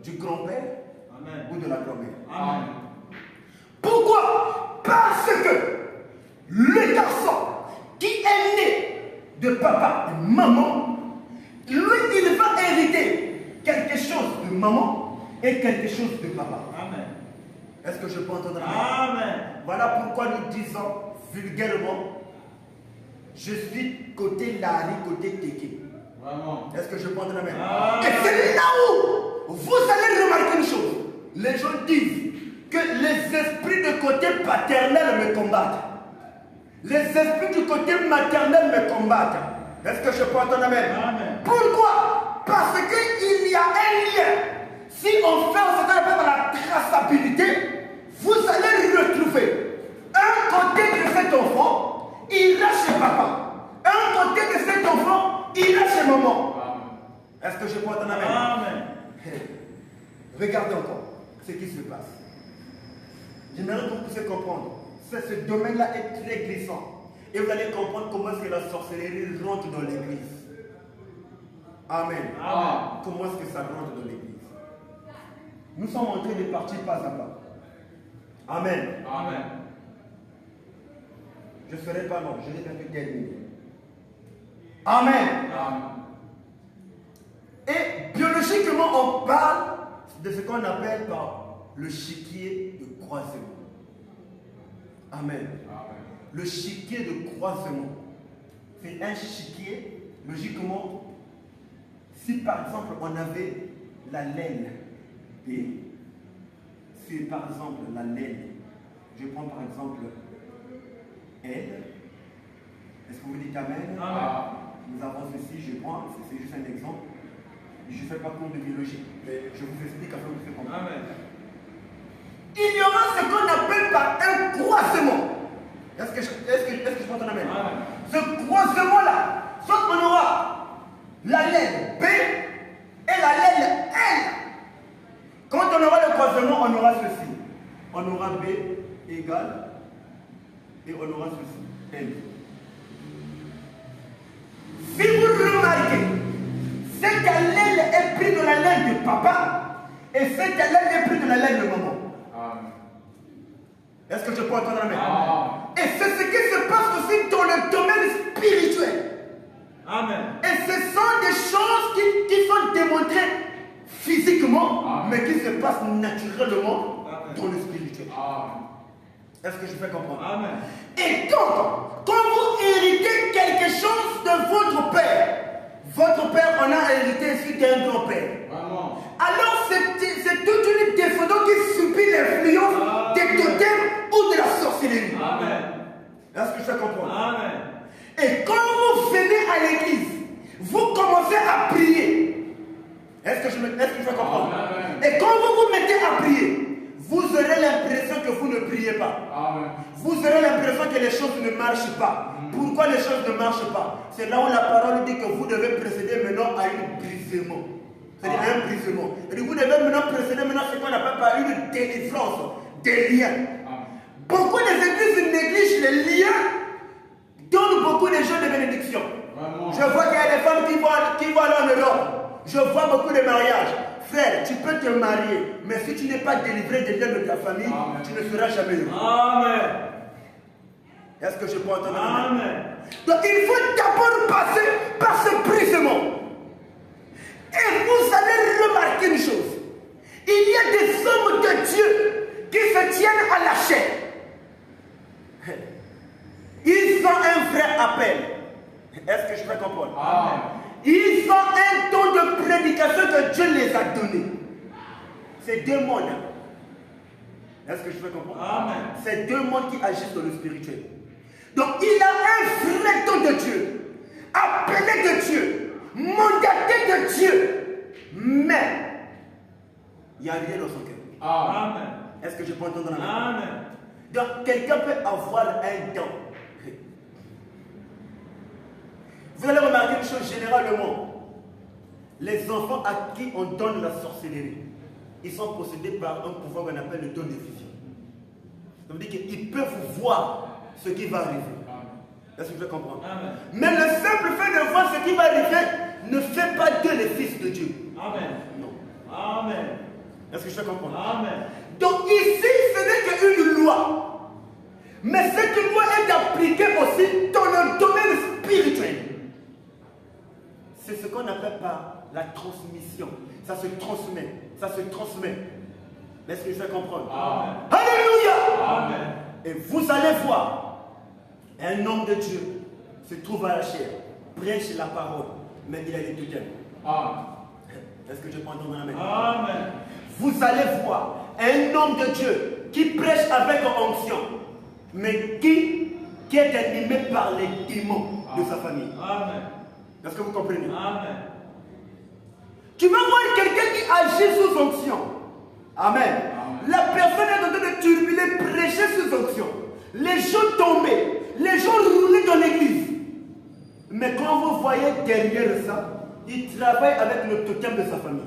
du grand-père ou de la grand-mère. Amen. Pourquoi? Parce que le garçon qui est né de papa et maman, lui, il va hériter quelque chose de maman et quelque chose de papa. Amen. Est-ce que je peux entendre Amen. Voilà pourquoi nous disons vulgairement, je suis côté Lari, côté Teke. Vraiment. Est-ce que je peux entendre amen? Amen. Et c'est là où vous allez remarquer une chose. Les gens disent que les esprits de côté paternel me combattent. Les esprits du côté maternel me combattent. Est-ce que je peux entendre amen? Amen. Pourquoi? Parce qu'il y a un lien. Si on fait ce qu'on appelle la traçabilité, vous allez retrouver un côté de cet enfant, il ira chez papa. Un côté de cet enfant, il ira chez maman. Est-ce que je peux entendre amen? Amen. Regardez encore ce qui se passe. J'aimerais que vous puissiez comprendre. Ce domaine-là est très glissant. Et vous allez comprendre comment est-ce que la sorcellerie rentre dans l'église. Amen. Amen. Comment est-ce que ça rentre dans l'église? Nous sommes en train de partir pas à pas. Amen. Amen. Je ne serai pas long, je vais bientôt terminer. Amen. Amen. Et biologiquement, on parle de ce qu'on appelle par le chiquier de croisement. Amen. Le chiquier de croisement. C'est un chiquier, logiquement, si par exemple on avait la laine B, c'est par exemple la laine, je prends par exemple L, est-ce que vous dites amen? Amen. Nous avons ceci, je prends, c'est juste un exemple. Je ne fais pas cours de biologie, mais je vous explique afin que vous compreniez. Amen. Il y aura ce qu'on appelle par un croisement. Est-ce que je peux entendre amen? Amen. Ce croisement-là, soit on aura la laine B et la laine L. Quand on aura le croisement, on aura ceci. On aura B égale et on aura ceci. L. Si vous remarquez, cette laine est prise de la laine de papa et cette laine est prise de haleine le moment. Amen. Est-ce que je peux entendre la main? Amen. Et c'est ce qui se passe aussi dans le domaine spirituel. Amen. Et ce sont des choses qui sont démontrées physiquement, Amen. mais qui se passent naturellement Amen. dans le spirituel. Amen. Est-ce que je fais comprendre? Amen. Et donc, quand vous héritez quelque chose de votre père en a hérité ici d'un grand-père. Vraiment. Alors c'est toute une descendance qui subit l'influence des totems ou de la sorcellerie. Amen. Est-ce que je fais comprendre? Amen. Et quand vous venez à l'église, vous commencez à prier. Est-ce que je fais comprendre? Amen. Et quand vous vous mettez à prier, vous aurez l'impression que vous ne priez pas. Amen. Vous aurez l'impression que les choses ne marchent pas. Pourquoi les choses ne marchent pas? C'est là où la parole dit que vous devez précéder maintenant à un brisement. C'est-à-dire à un brisement. Et vous devez maintenant précéder maintenant ce qu'on appelle par une délivrance des liens. Beaucoup des églises négligent les liens, donnent beaucoup de gens de bénédiction. Vraiment. Je vois qu'il y a des femmes qui vont aller en Europe. Je vois beaucoup de mariages. Frère, tu peux te marier, mais si tu n'es pas délivré des liens de ta famille, Amen. tu ne seras jamais heureux. Amen. Est-ce que je peux entendre? Amen. Donc il faut d'abord passer par ce brisement. Et vous allez remarquer une chose. Il y a des hommes de Dieu qui se tiennent à la chair. Ils ont un vrai appel. Est-ce que je peux comprendre? Amen. Ils ont un don de prédication que Dieu les a donné. C'est deux mondes. Est-ce que je peux comprendre? Amen. C'est deux mondes qui agissent dans le spirituel. Donc il a un vrai don de Dieu, appelé de Dieu, mandaté de Dieu, mais il n'y a rien dans son cœur. Amen. Est-ce que je peux entendre la main? Amen. Donc quelqu'un peut avoir un don. Vous allez remarquer une chose généralement. Les enfants à qui on donne la sorcellerie, ils sont possédés par un pouvoir qu'on appelle le don de vision. Ça veut dire qu'ils peuvent voir ce qui va arriver. Est-ce que je peux comprendre? Amen. Mais le simple fait de voir ce qui va arriver ne fait pas d'eux les fils de Dieu. Amen. Non. Amen. Est-ce que je peux comprendre? Amen. Donc ici, ce n'est qu'une loi. Mais cette loi est appliquée aussi dans le domaine spirituel. C'est ce qu'on appelle par la transmission. Ça se transmet. Ça se transmet. Est-ce que je vais comprendre? Amen. Alléluia! Amen. Et vous allez voir, un homme de Dieu se trouve à la chair, prêche la parole, mais il a des totems. Amen. Est-ce que je peux entendre la main? Amen. Vous allez voir un homme de Dieu qui prêche avec onction, mais qui est animé par les démons de sa famille. Amen. Est-ce que vous comprenez? Amen. Tu vas voir quelqu'un qui agit sous onction. Amen. Amen. La personne est en train de turbuler, prêcher sous onction. Les gens tombaient, les gens roulaient dans l'église. Mais quand vous voyez derrière ça, il travaille avec le totem de sa famille.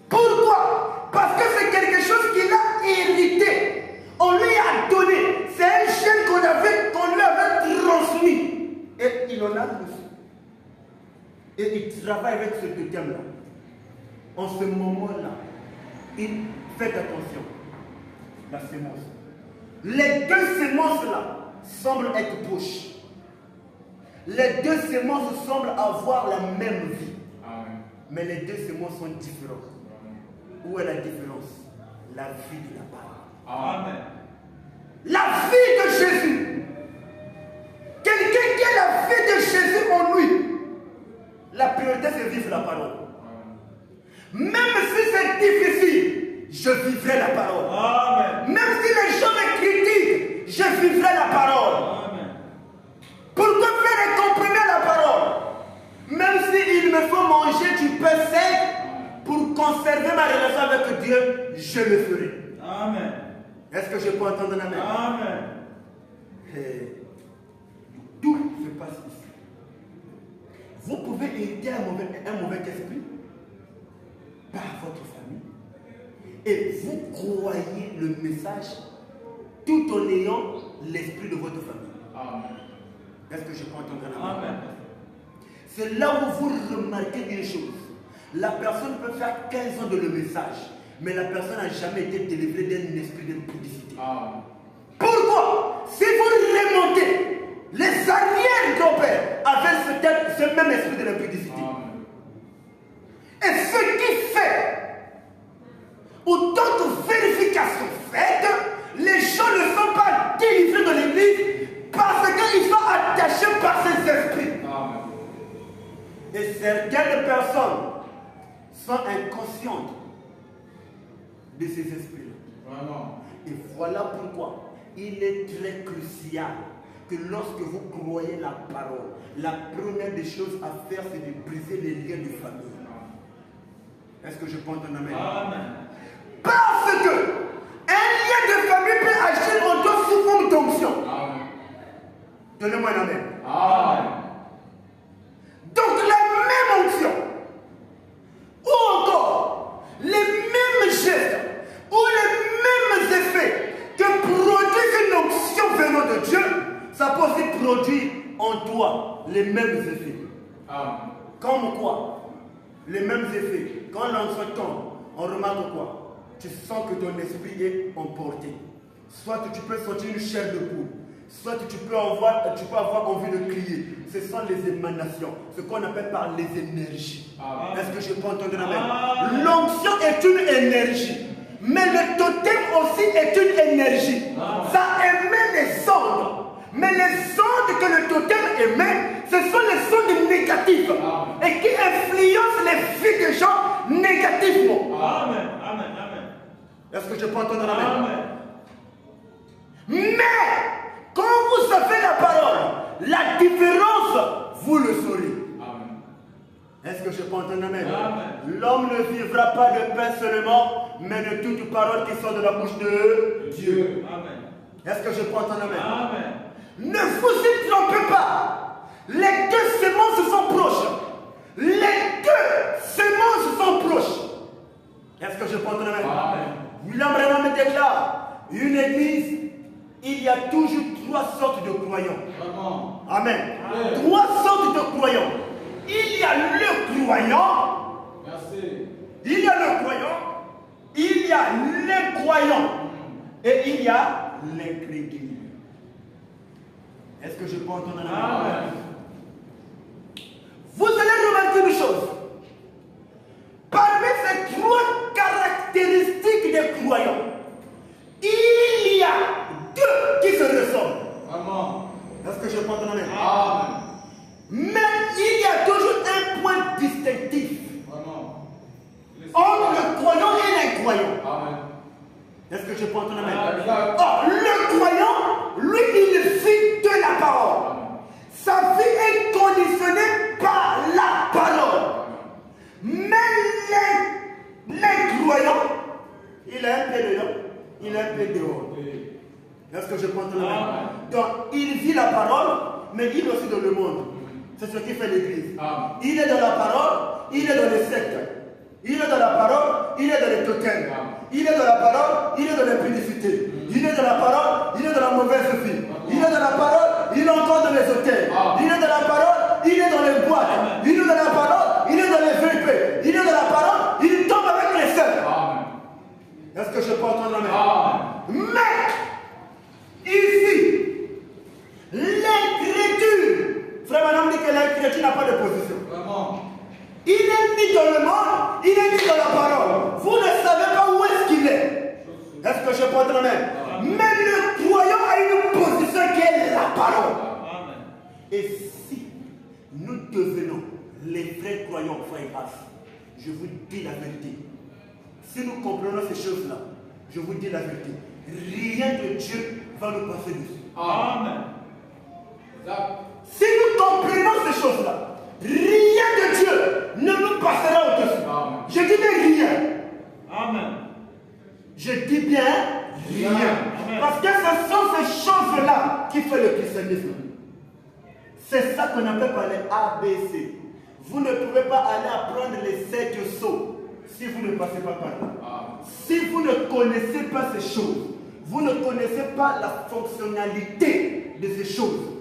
Pourquoi? Parce que c'est quelque chose qu'il a hérité. On lui a donné. C'est un gène qu'on lui avait transmis. Et il en a reçu. Et il travaille avec ce totem-là. En ce moment-là, il fait attention. La sémence. Les deux sémences-là semblent être proches. Les deux sémences semblent avoir la même vie. Amen. Mais les deux sémences sont différentes. Où est la différence? La vie de la parole. Amen. La vie de Jésus. Quelqu'un qui a la vie de Jésus en lui. La priorité, c'est vivre la parole. Même si c'est difficile, je vivrai la parole. Amen. Même si les gens me critiquent, je vivrai la parole. Amen. Pourquoi faire les compromis à la parole? Même s'il me faut manger du pain sec pour conserver ma relation avec Dieu, je le ferai. Amen. Est-ce que je peux entendre la main? Amen. Et tout se passe ici. Vous pouvez hériter un mauvais esprit par votre famille et vous croyez le message tout en ayant l'esprit de votre famille. Amen. Est-ce que je peux entendre la main? Amen. C'est là où vous remarquez une chose. La personne peut faire 15 ans de le message, mais la personne n'a jamais été délivrée d'un esprit d'impudicité. Amen. Pourquoi? Si vous remontez, les arrière-grands-pères avaient ce même esprit de l'impudicité. Et ce qui fait, autant de vérifications faites, les gens ne sont pas délivrés de l'église parce qu'ils sont attachés par ces esprits. Amen. Et certaines personnes sont inconscientes de ces esprits-là. Vraiment. Et voilà pourquoi il est très crucial que lorsque vous croyez la parole, la première des choses à faire, c'est de briser les liens de famille. Est-ce que je peux entendre un amen? Amen. Parce que un lien de famille peut agir en toi sous forme d'onction. Amen. Donnez-moi un amen. Amen. Donc la même onction, ou encore les mêmes gestes, ou les mêmes effets que produit une onction venant de Dieu, ça peut aussi produire en toi les mêmes effets. Amen. Comme quoi? Les mêmes effets. Quand l'onction tombe, on remarque quoi? Tu sens que ton esprit est emporté. Soit tu peux sentir une chair de poule, soit tu peux avoir envie de crier. Ce sont les émanations, ce qu'on appelle par les énergies. Est-ce que je peux entendre la même? L'onction est une énergie, mais le totem aussi est une énergie. Ça émet les ondes. Mais les ondes que le totem émet, ce sont les ondes négatives et qui influencent les vies des gens négativement. Amen. Amen. Amen. Est-ce que je peux entendre la même? Amen. Mais quand vous savez la parole, la différence, vous le saurez. Amen. Est-ce que je peux entendre la même? Amen. L'homme ne vivra pas de pain seulement, mais de toute parole qui sort de la bouche de Dieu. Amen. Est-ce que je peux entendre la même? Amen. Ne vous y trompez pas. Les deux semences sont proches. Les deux semences sont proches. Est-ce que je peux entendre la même? Amen. William Branham déclare, une église, il y a toujours trois sortes de croyants. Vraiment. Amen. Amen. Trois sortes de croyants. Il y a le croyant. Merci. Il y a le croyant. Il y a les croyants. Et il y a l'incrédule. Est-ce que je peux entendre la même? Amen. Vous allez remarquer une chose. Parmi ces trois caractéristiques des croyants, il y a deux qui se ressemblent. Vraiment. Est-ce que je peux entendre la même? Amen. Mais il y a toujours un point distinctif Vraiment. entre le croyant et l'incroyant. Amen. Est-ce que je peux entendre la même? Exact. Or, le croyant, lui, il vit de la parole. Sa vie est conditionnée par la parole. Mais l'incroyant, il a un pied dedans, il a un pied dehors. Est-ce que je peux entendre la même? Donc, il vit la parole, mais il est aussi dans le monde. C'est ce qui fait l'église. Il est dans la parole, il est dans les sectes. Il est dans la parole, il est dans les totems. Il est dans la parole, il est dans l'impudicité. Il est dans la parole, il est dans la mauvaise vie. Il est dans la parole, il est encore dans les hôtels. Il est dans la parole, il est dans les boîtes. Il est dans la parole, il est dans les VP. Il est dans la parole, il tombe avec les sœurs. Est-ce que je peux entendre la même? Mais, ici, l'incrédule. Frère Madame dit que l'incrédule n'a pas de position. Vraiment. Il est ni dans le monde, il est ni dans la parole. Vous ne savez pas où est-ce qu'il est. Est-ce que je peux entendre la même? Mais le croyant a une position qui est la parole. Amen. Et si nous devenons les vrais croyants, frères et grâce, je vous dis la vérité. Si nous comprenons ces choses-là, je vous dis la vérité. Rien de Dieu va nous passer dessus. Amen. Exact. Si nous comprenons ces choses-là, rien de Dieu ne nous passera au-dessus. Amen. Je dis bien rien. Amen. Je dis bien rien. Amen. Parce que ce sont ces choses-là qui font le christianisme. C'est ça qu'on appelle par les ABC. Vous ne pouvez pas aller apprendre les 7 sceaux si vous ne passez pas par là. Si vous ne connaissez pas ces choses, vous ne connaissez pas la fonctionnalité de ces choses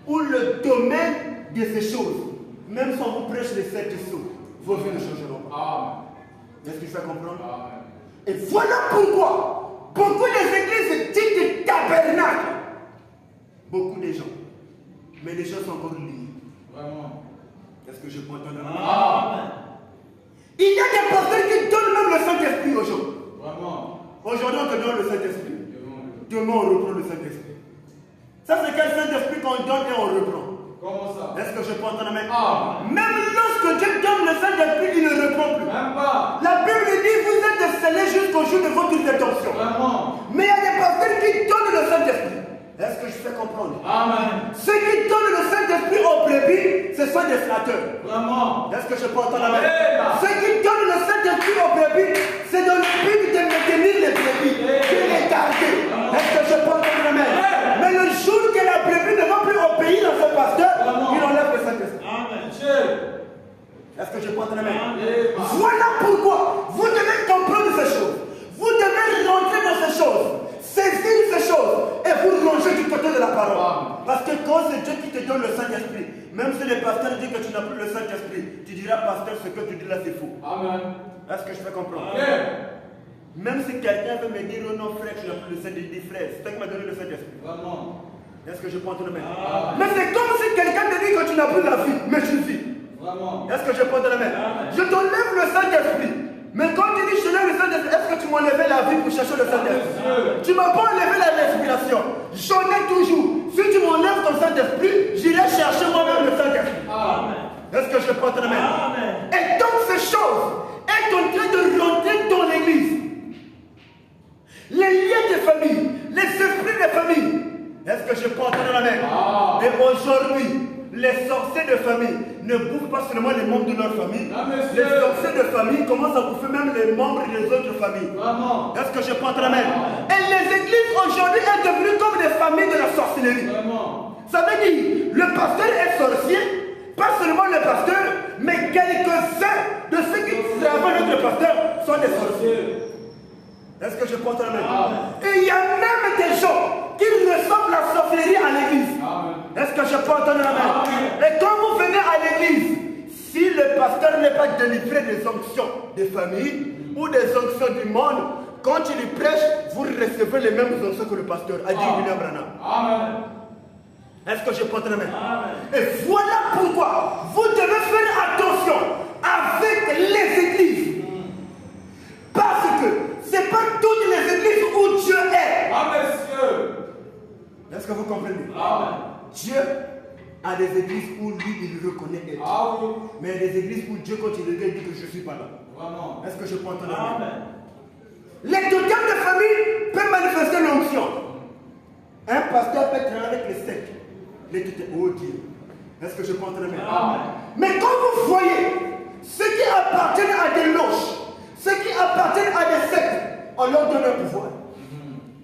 ou le domaine de ces choses. Même si on vous prêche les 7 sceaux, vos vies ne changeront pas. Amen. Est-ce que je fais comprendre? Amen. Et voilà pourquoi beaucoup d'églises dites tabernacle, beaucoup de gens, mais les gens sont encore liés. Vraiment. Est-ce que je peux entendre? Amen. Il y a des pasteurs qui donnent même le Saint-Esprit aux gens. Vraiment. Aujourd'hui, on te donne le Saint-Esprit. Demain, on reprend le Saint-Esprit. Ça, c'est quel Saint-Esprit qu'on donne et on reprend? Comment ça? Est-ce que je peux entendre? Amen. Même lorsque Dieu donne le Saint-Esprit, il ne reprend plus. Même pas. La Bible dit, vous êtes scellés jusqu'au jour de votre rédemption. Vraiment. Mais il y a des pasteurs qui donnent le Saint-Esprit. Est-ce que je fais comprendre? Amen. Ceux qui donnent le Saint-Esprit aux brebis, ce sont des flatteurs. Vraiment. Est-ce que je peux entendre? Amen. Ceux qui donnent le Saint-Esprit aux brebis, c'est dans le but de maintenir les brebis, de les garder. Est-ce que je peux entendre? Mais le jour que la brebis ne va plus obéir à ce pasteur, il enlève le Saint-Esprit. Amen. Est-ce que je peux entendre? Amen. Voilà pourquoi vous devez comprendre ces choses. Vous devez rentrer dans ces choses, saisir ces choses et vous ranger du côté de la parole. Parce que quand c'est Dieu qui te donne le Saint-Esprit, même si les pasteurs disent que tu n'as plus le Saint-Esprit, tu diras, pasteur, ce que tu dis là, c'est faux. Amen. Est-ce que je fais comprendre? Amen. Même si quelqu'un veut me dire, oh non, frère, tu n'as plus le Saint-Esprit, frère, c'est toi qui m'as donné le Saint-Esprit. Vraiment. Est-ce que je peux entendre? Amen. Mais c'est comme si quelqu'un te dit que tu n'as plus la vie, mais tu vis. Vraiment. Est-ce que je peux entendre? Je t'enlève le Saint-Esprit. Mais quand tu dis je t'enlève le Saint-Esprit, est-ce que tu m'enlèves la vie pour chercher le Saint-Esprit? Tu ne m'as pas enlevé la respiration. J'en ai toujours. Si tu m'enlèves ton Saint-Esprit, j'irai chercher moi-même le Saint-Esprit. Amen. Est-ce que je peux entendre? Amen. Et donc ces choses est en train de rentrer dans l'église. Les liens de famille, les esprits de famille. Est-ce que je peux entendre la main? Et aujourd'hui, les sorciers de famille ne bouffent pas seulement les membres de leur famille. Les sorciers de famille commencent à bouffer même les membres des autres familles. Vraiment. Est-ce que je peux entendre la main? Et les églises aujourd'hui sont devenues comme des familles de la sorcellerie. Vraiment. Ça veut dire, le pasteur est sorcier, pas seulement le pasteur, mais quelques-uns de ceux qui travaillent avec le pasteur sont des sorciers. Est-ce que je peux entendre la main? Et il y a même des gens qui ressemblent à la sorcellerie à l'église. Est-ce que je peux entendre la main? Et quand vous venez à l'église, si le pasteur n'est pas délivré des onctions des familles ou des onctions du monde, quand il lui prêche, vous recevez les mêmes onctions que le pasteur, a dit William Branham. Amen. Est-ce que je peux entendre la main? Et voilà pourquoi vous devez faire attention avec les églises. Parce que ce n'est pas toutes les églises où Dieu est. Amen, monsieur. Est-ce que vous comprenez? Amen. Dieu a des églises où lui, il reconnaît être. Ah oui. Mais il y a des églises où Dieu, quand il regarde, dit que je ne suis pas là. Vraiment. Est-ce que je peux entendre la main? Amen. Les totems de famille peuvent manifester l'onction. Un pasteur peut travailler avec les sectes. Les totems, oh Dieu. Est-ce que je peux entendre la main? Amen. Mais quand vous voyez ceux qui appartiennent à des loges, ceux qui appartiennent à des sectes, on leur donne un pouvoir.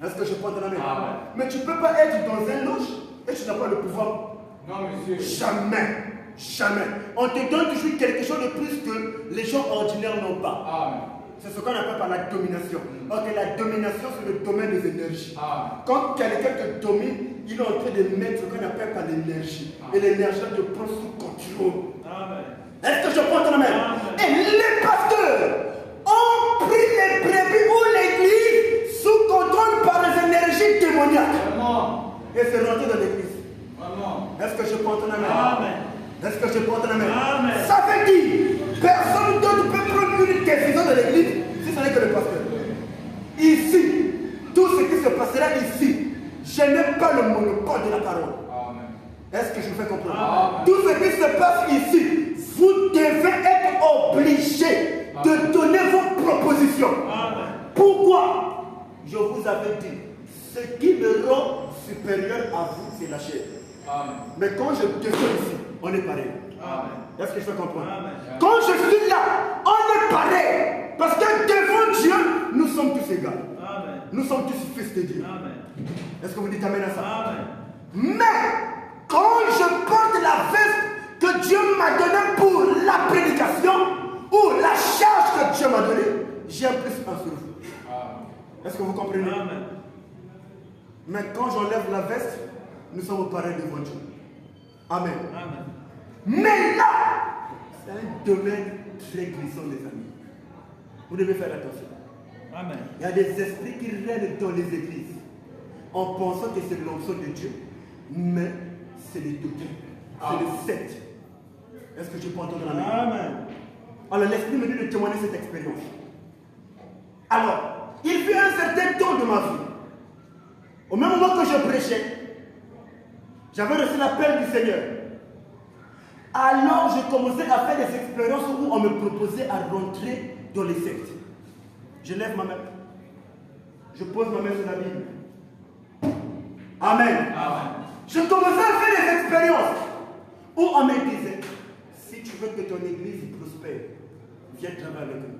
Est-ce que je peux entendre la main? Amen. Mais tu ne peux pas être dans un loge et tu n'as pas le pouvoir. Non, monsieur. Jamais. Jamais. On te donne toujours quelque chose de plus que les gens ordinaires n'ont pas. Amen. C'est ce qu'on appelle par la domination. Ok, la domination, c'est le domaine des énergies. Amen. Quand quelqu'un te domine, il est en train de mettre ce qu'on appelle par l'énergie. Et l'énergie te prend sous contrôle. Amen. Est-ce que je peux entendre la main? Et les pasteurs ont pris les brebis ou l'église sous contrôle par les énergies démoniaques. Vraiment. Et c'est rentré dans l'église. Vraiment. Est-ce que je peux entendre la main? Amen. Est-ce que je peux entendre la main? Amen. Ça veut dire, personne d'autre peut prendre une décision de l'église si ce n'est que le pasteur. Ici, tout ce qui se passera ici, je n'ai pas le monopole de la parole. Amen. Est-ce que je me fais comprendre? Amen. Tout ce qui se passe ici, vous devez être obligé de donner vos propositions. Amen. Pourquoi? Je vous avais dit, ce qui me rend supérieur à vous, c'est la chair. Amen. Mais quand je descends ici, on est pareil. Amen. Est-ce que je fais comprendre? Amen. Quand je suis là, on est pareil. Parce que devant Dieu, nous sommes tous égaux. Amen. Nous sommes tous fils de Dieu. Amen. Est-ce que vous dites amen à ça? Amen. Mais quand je porte la veste que Dieu m'a donnée pour la prédication ou la charge que Dieu m'a donnée, j'ai un plus un sur vous. Amen. Est-ce que vous comprenez? Amen. Mais quand j'enlève la veste, nous sommes pareils devant Dieu. Amen. Amen. Mais là, c'est un domaine très glissant, les amis. Vous devez faire attention. Amen. Il y a des esprits qui règnent dans les églises en pensant que c'est l'onction de Dieu, mais c'est les doctrines, c'est les sectes. Est-ce que je peux entendre la main? Amen. Alors l'esprit me dit de témoigner cette expérience. Alors, il fut un certain temps de ma vie. Au même moment que je prêchais, j'avais reçu l'appel du Seigneur. Alors je commençais à faire des expériences où on me proposait à rentrer dans les sectes. Je lève ma main. Je pose ma main sur la Bible. Amen. Amen. Je commençais à faire des expériences où on me disait, si tu veux que ton église prospère, viens travailler avec nous.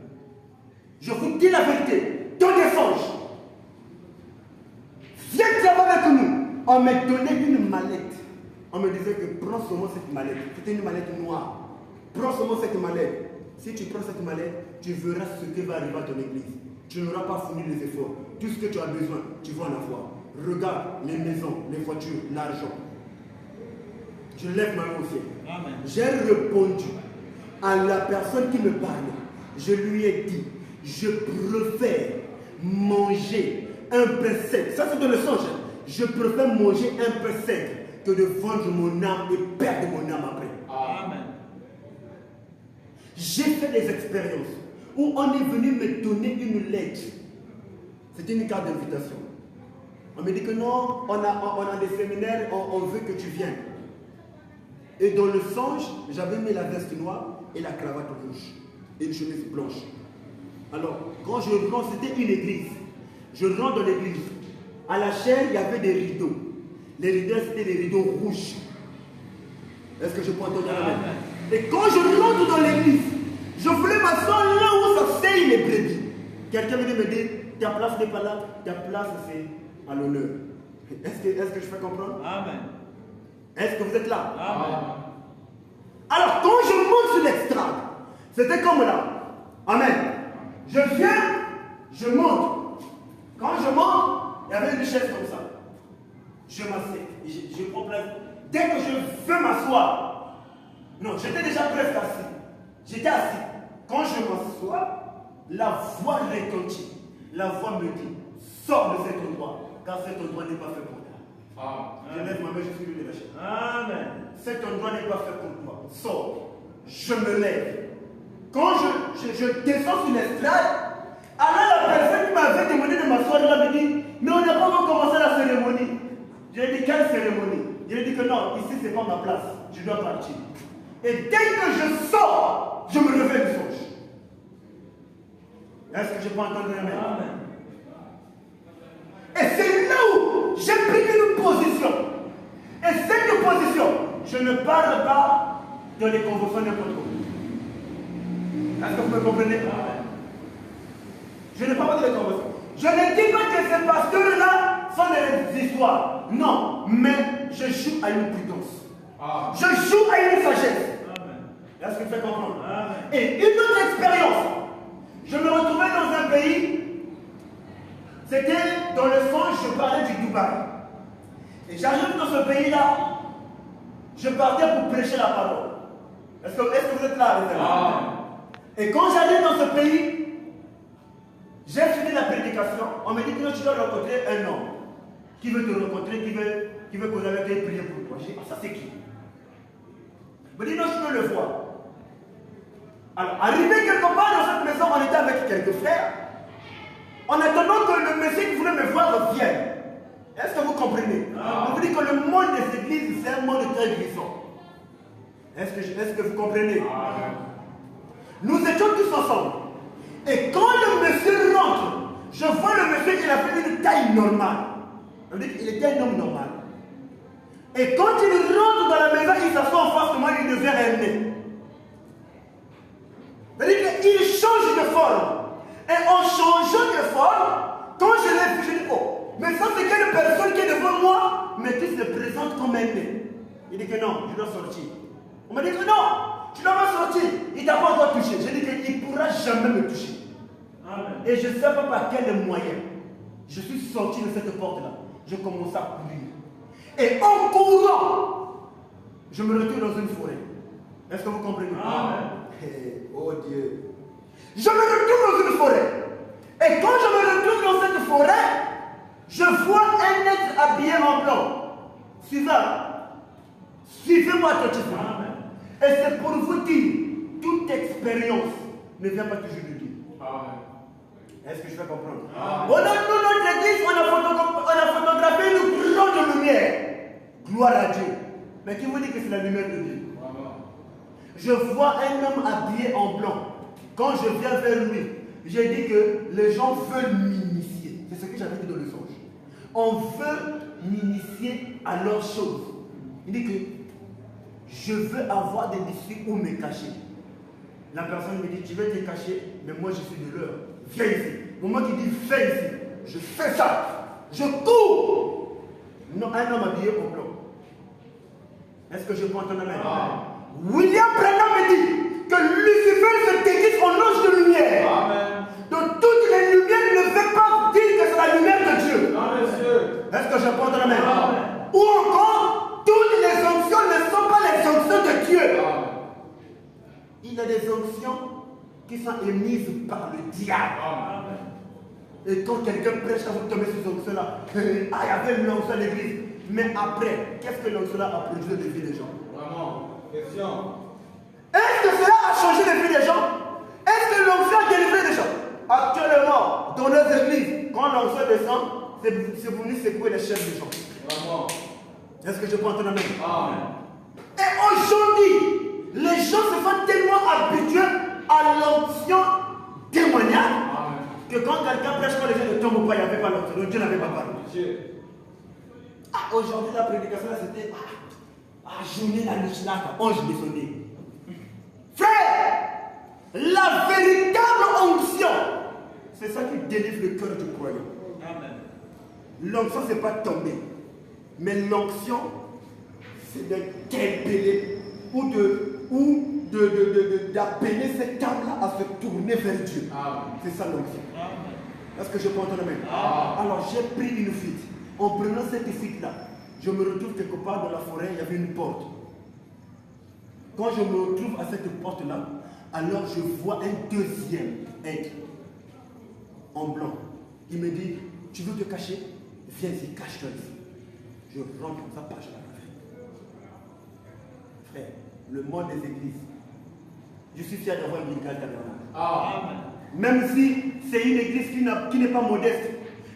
Je vous dis la vérité, dans des songes. Viens travailler avec nous. On m'a donné une mallette. On me disait que prends seulement cette mallette. C'était une mallette noire. Prends seulement cette mallette. Si tu prends cette mallette, tu verras ce qui va arriver à ton église. Tu n'auras pas fourni les efforts. Tout ce que tu as besoin, tu vas en avoir. Regarde les maisons, les voitures, l'argent. Je lève ma main au ciel. Amen. J'ai répondu à la personne qui me parlait. Je lui ai dit, je préfère manger un pain sec. Ça c'est dans le songe. Je préfère manger un pain sec que de vendre mon âme et perdre mon âme après. Amen. J'ai fait des expériences où on est venu me donner une lettre. C'était une carte d'invitation. On me dit que non, on a des séminaires, on veut que tu viennes. Et dans le songe, j'avais mis la veste noire et la cravate rouge et une chemise blanche. Alors, quand je rentre, c'était une église. Je rentre dans l'église. À la chair, il y avait des rideaux. Les rideaux, c'était des rideaux rouges. Est-ce que je peux entendre la main? Et quand je rentre dans l'église, je voulais m'asseoir là où ça saigne les brebis. Quelqu'un venait me dire, ta place n'est pas là, ta place c'est à l'honneur. Est-ce que je fais comprendre? Amen. Est-ce que vous êtes là? Amen. Alors, quand je monte sur l'extrade, c'était comme là. Amen. Je viens, je monte. Quand je monte, il y avait une chaise comme ça. Je m'assieds. Je prends place. Dès que je veux m'asseoir, non, j'étais déjà presque assis. J'étais assis. Quand je m'assois, la voix retentit. La voix me dit, sors de cet endroit, car cet endroit n'est pas fait pour toi. Je lève ma main, je suis lui de la chaise. Amen. Cet endroit n'est pas fait pour toi. Sors. Je me lève. Quand je descends sur l'estrade, alors la personne qui m'avait demandé de m'asseoir là me dit, mais on n'a pas encore commencé la cérémonie. Je lui ai dit, quelle cérémonie? Je lui ai dit que non, ici c'est pas ma place. Je dois partir. Et dès que je sors, je me réveille du songe. Est-ce que je peux entendre la main? Amen. Et c'est là où j'ai pris une position. Et cette position, je ne parle pas de les convulsions n'importe où. Est-ce que vous me comprenez? Je ne parle pas de les convulsions. Je ne dis pas que ces pasteurs-là sont des histoires. Non, mais je joue à une prudence. Je joue à une sagesse. Est-ce que vous faites comprendre? Et une autre expérience. Je me retrouvais dans un pays. C'était dans le songe, je parlais du Dubaï. Et j'arrive dans ce pays-là, je partais pour prêcher la parole. Est-ce que vous êtes là, les amis? Et quand j'arrive dans ce pays, j'ai fini la prédication. On me dit que tu dois rencontrer un homme qui veut te rencontrer, qui veut qu'on avec prier pour toi. J'ai dit, ça c'est qui? Il me dit, non, je peux le voir. Alors, arrivé quelque part dans cette maison, on était avec quelques frères. En attendant que le monsieur qui voulait me voir vienne. Est-ce que vous comprenez? On vous dit que le monde des églises, c'est un monde très glissant. Est-ce que vous comprenez? Nous étions tous ensemble. Et quand le monsieur rentre, je vois le monsieur qui a fait une taille normale. Ça veut dire qu'il était un homme normal. Et quand il rentre dans la maison, il s'assoit en face de moi, il devient un nez. Ça veut dire qu'il change de forme. Et en changeant de forme, quand je l'ai vu, je dis, oh, mais ça c'est quelle personne qui est devant moi, mais qui se présente comme un nez. Il dit que non, je dois sortir. On m'a dit que non, tu dois pas sortir. Il t'a pas encore touché. J'ai dit qu'il ne pourra jamais me toucher. Amen. Et je ne sais pas par quel moyen. Je suis sorti de cette porte-là. Je commence à courir. Et en courant, je me retrouve dans une forêt. Est-ce que vous comprenez? Amen. Oh Dieu. Je me retrouve dans une forêt. Et Et quand je me retrouve dans cette forêt, je vois un être habillé en blanc. Suivez-moi attentivement. Et c'est pour vous dire, toute expérience ne vient pas toujours de Dieu. Est-ce que je vais comprendre? Au nom de notre église, on a photographié une grande lumière. Gloire à Dieu. Mais qui vous dit que c'est la lumière de Dieu? Je vois un homme habillé en blanc. Quand je viens vers lui, j'ai dit que les gens veulent m'initier. C'est ce que j'avais dit dans le songe. On veut m'initier à leurs choses. Il dit que je veux avoir des disciples où me cacher. La personne me dit, tu veux te cacher, mais moi je suis de l'heure. Viens ici. Au moment qu'il dit, viens ici, je fais ça. Je cours. Non, un homme habillé en blanc. Est-ce que je peux entendre amen? William Branham me dit que Lucifer se déguise en ange de lumière. Amen. Donc toutes les lumières ne veulent pas dire que c'est la lumière de Dieu. Est-ce que je peux entendre amen? Ou encore, toutes les onctions ne sont pas les onctions de Dieu. Il y a des onctions qui sont émises par le diable. Et quand quelqu'un prêche, quand vous tombez sur ces onctions-là, il y avait une onction à l'église. Mais après, qu'est-ce que l'onction-là a produit de vie des gens? Vraiment. Question. Est-ce que cela a changé la vie des gens? Est-ce que l'onction a délivré des gens? Actuellement, dans nos églises, quand l'onction descend, c'est venu secouer les chefs des gens. Vraiment. Est-ce que je peux entendre même? Amen. Et aujourd'hui, les gens se sont tellement habitués à l'onction démoniaque que quand quelqu'un prêche, quand les gens ne tombent pas, il n'y avait pas l'onction. Donc Dieu n'avait pas parlé. Aujourd'hui, la prédication, c'était journée la nuit, ange descendait. Frère, la véritable onction, c'est ça qui délivre le cœur du croyant. L'onction, ce n'est pas tomber. Mais l'onction, c'est d'interpeller ou d'appeler cette âme-là à se tourner vers Dieu. C'est ça l'onction. Est-ce que je peux entendre même? Alors j'ai pris une fuite. En prenant cette fuite-là, je me retrouve quelque part dans la forêt, il y avait une porte. Quand je me retrouve à cette porte-là, alors je vois un deuxième être en blanc. Il me dit, tu veux te cacher? Viens ici, cache-toi ici. Je rentre comme ça, page là. Frère, le monde des églises, je suis fier d'avoir une église tabernacle. Même si c'est une église qui n'est pas modeste,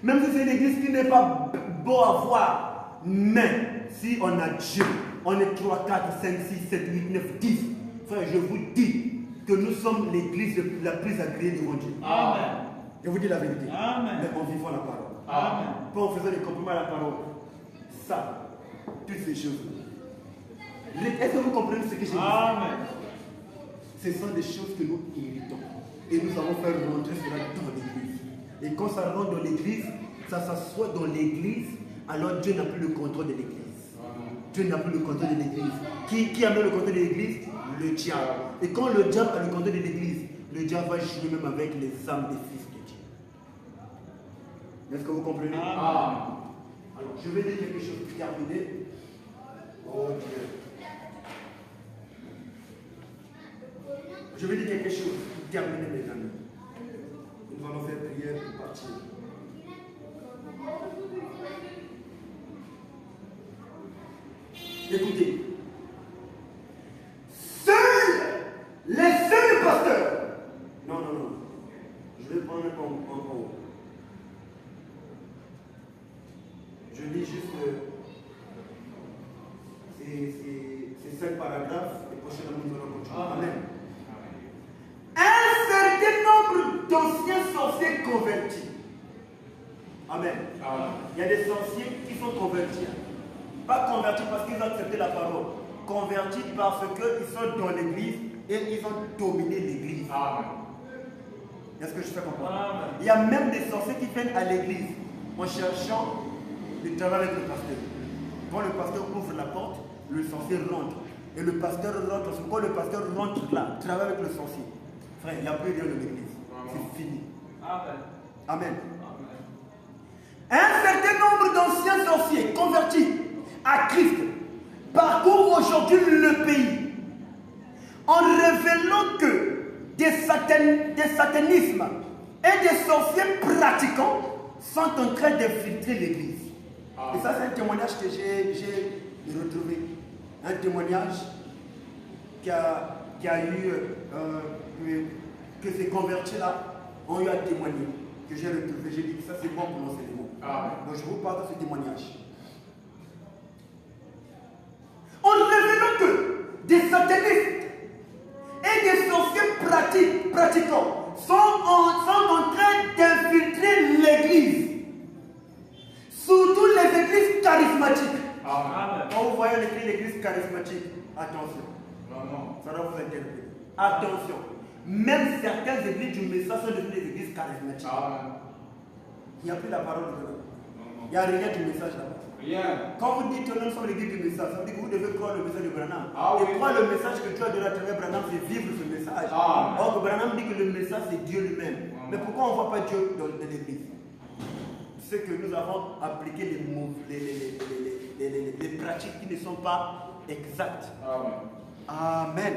même si c'est une église qui n'est pas beau à voir, mais si on a Dieu, on est 3, 4, 5, 6, 7, 8, 9, 10. Frère, je vous dis que nous sommes l'église la plus agréée devant Dieu. Amen. Je vous dis la vérité. Amen. Mais en vivant la parole. Amen. Pas en faisant des compliments à la parole. Ça, toutes ces choses. Est-ce que vous comprenez ce que j'ai dit? Amen. Ce sont des choses que nous héritons. Et nous allons faire rentrer cela dans l'église. Et quand ça rentre dans l'église, ça s'assoit dans l'église, alors Dieu n'a plus le contrôle de l'église. Dieu n'a plus le contrôle de l'église. Qui a mis le contrôle de l'église? Le diable. Et quand le diable a le contrôle de l'église, le diable va jouer même avec les âmes des fils de Dieu. Est-ce que vous comprenez? Alors, je vais dire quelque chose pour terminer. Oh Dieu. Je vais dire quelque chose pour terminer, mes amis. Nous allons faire prière pour partir. Écoutez, les seuls pasteurs. Non. Je vais prendre en haut. Je lis juste ces 5 paragraphes et prochainement nous allons continuer. Amen. Un certain nombre d'anciens sorciers convertis. Amen. Il y a des sorciers qui sont convertis. Pas convertis parce qu'ils ont accepté la parole. Convertis parce qu'ils sont dans l'église et ils ont dominé l'église. Est-ce que je fais comprendre? Il y a même des sorciers qui viennent à l'église en cherchant de travailler avec le pasteur. Quand le pasteur ouvre la porte, le sorcier rentre. Et le pasteur rentre. Quand le pasteur rentre là, travaille avec le sorcier. Frère, il n'y a plus rien dans l'église. C'est fini. Amen. Un certain nombre d'anciens sorciers convertis à Christ parcourent aujourd'hui le pays en révélant que des satanismes et des sorciers pratiquants sont en train d'infiltrer l'église. Et ça, c'est un témoignage que j'ai retrouvé. Un témoignage qui a eu, que ces convertis-là ont eu à témoigner, que j'ai retrouvé. J'ai dit que ça, c'est bon pour l'enseignement. Donc, je vous parle de ce témoignage. En révélant que des satanistes et des sorciers pratiquants sont en train d'infiltrer l'église. Surtout les églises charismatiques. Quand vous voyez l'église charismatique, attention. Ça doit vous interpeller. Attention. Même certaines églises du message sont devenues des églises charismatiques. Il n'y a plus la parole de Dieu. Il n'y a rien du message là-bas. Quand vous dites que nous sommes l'église du message, ça veut dire que vous devez croire le message de Branham. Et croire le message que Dieu a donné à travers Branham, c'est vivre ce message. Or que Branham dit que le message c'est Dieu lui-même. Mais pourquoi on ne voit pas Dieu dans l'église? C'est que nous avons appliqué les pratiques qui ne sont pas exactes. Amen.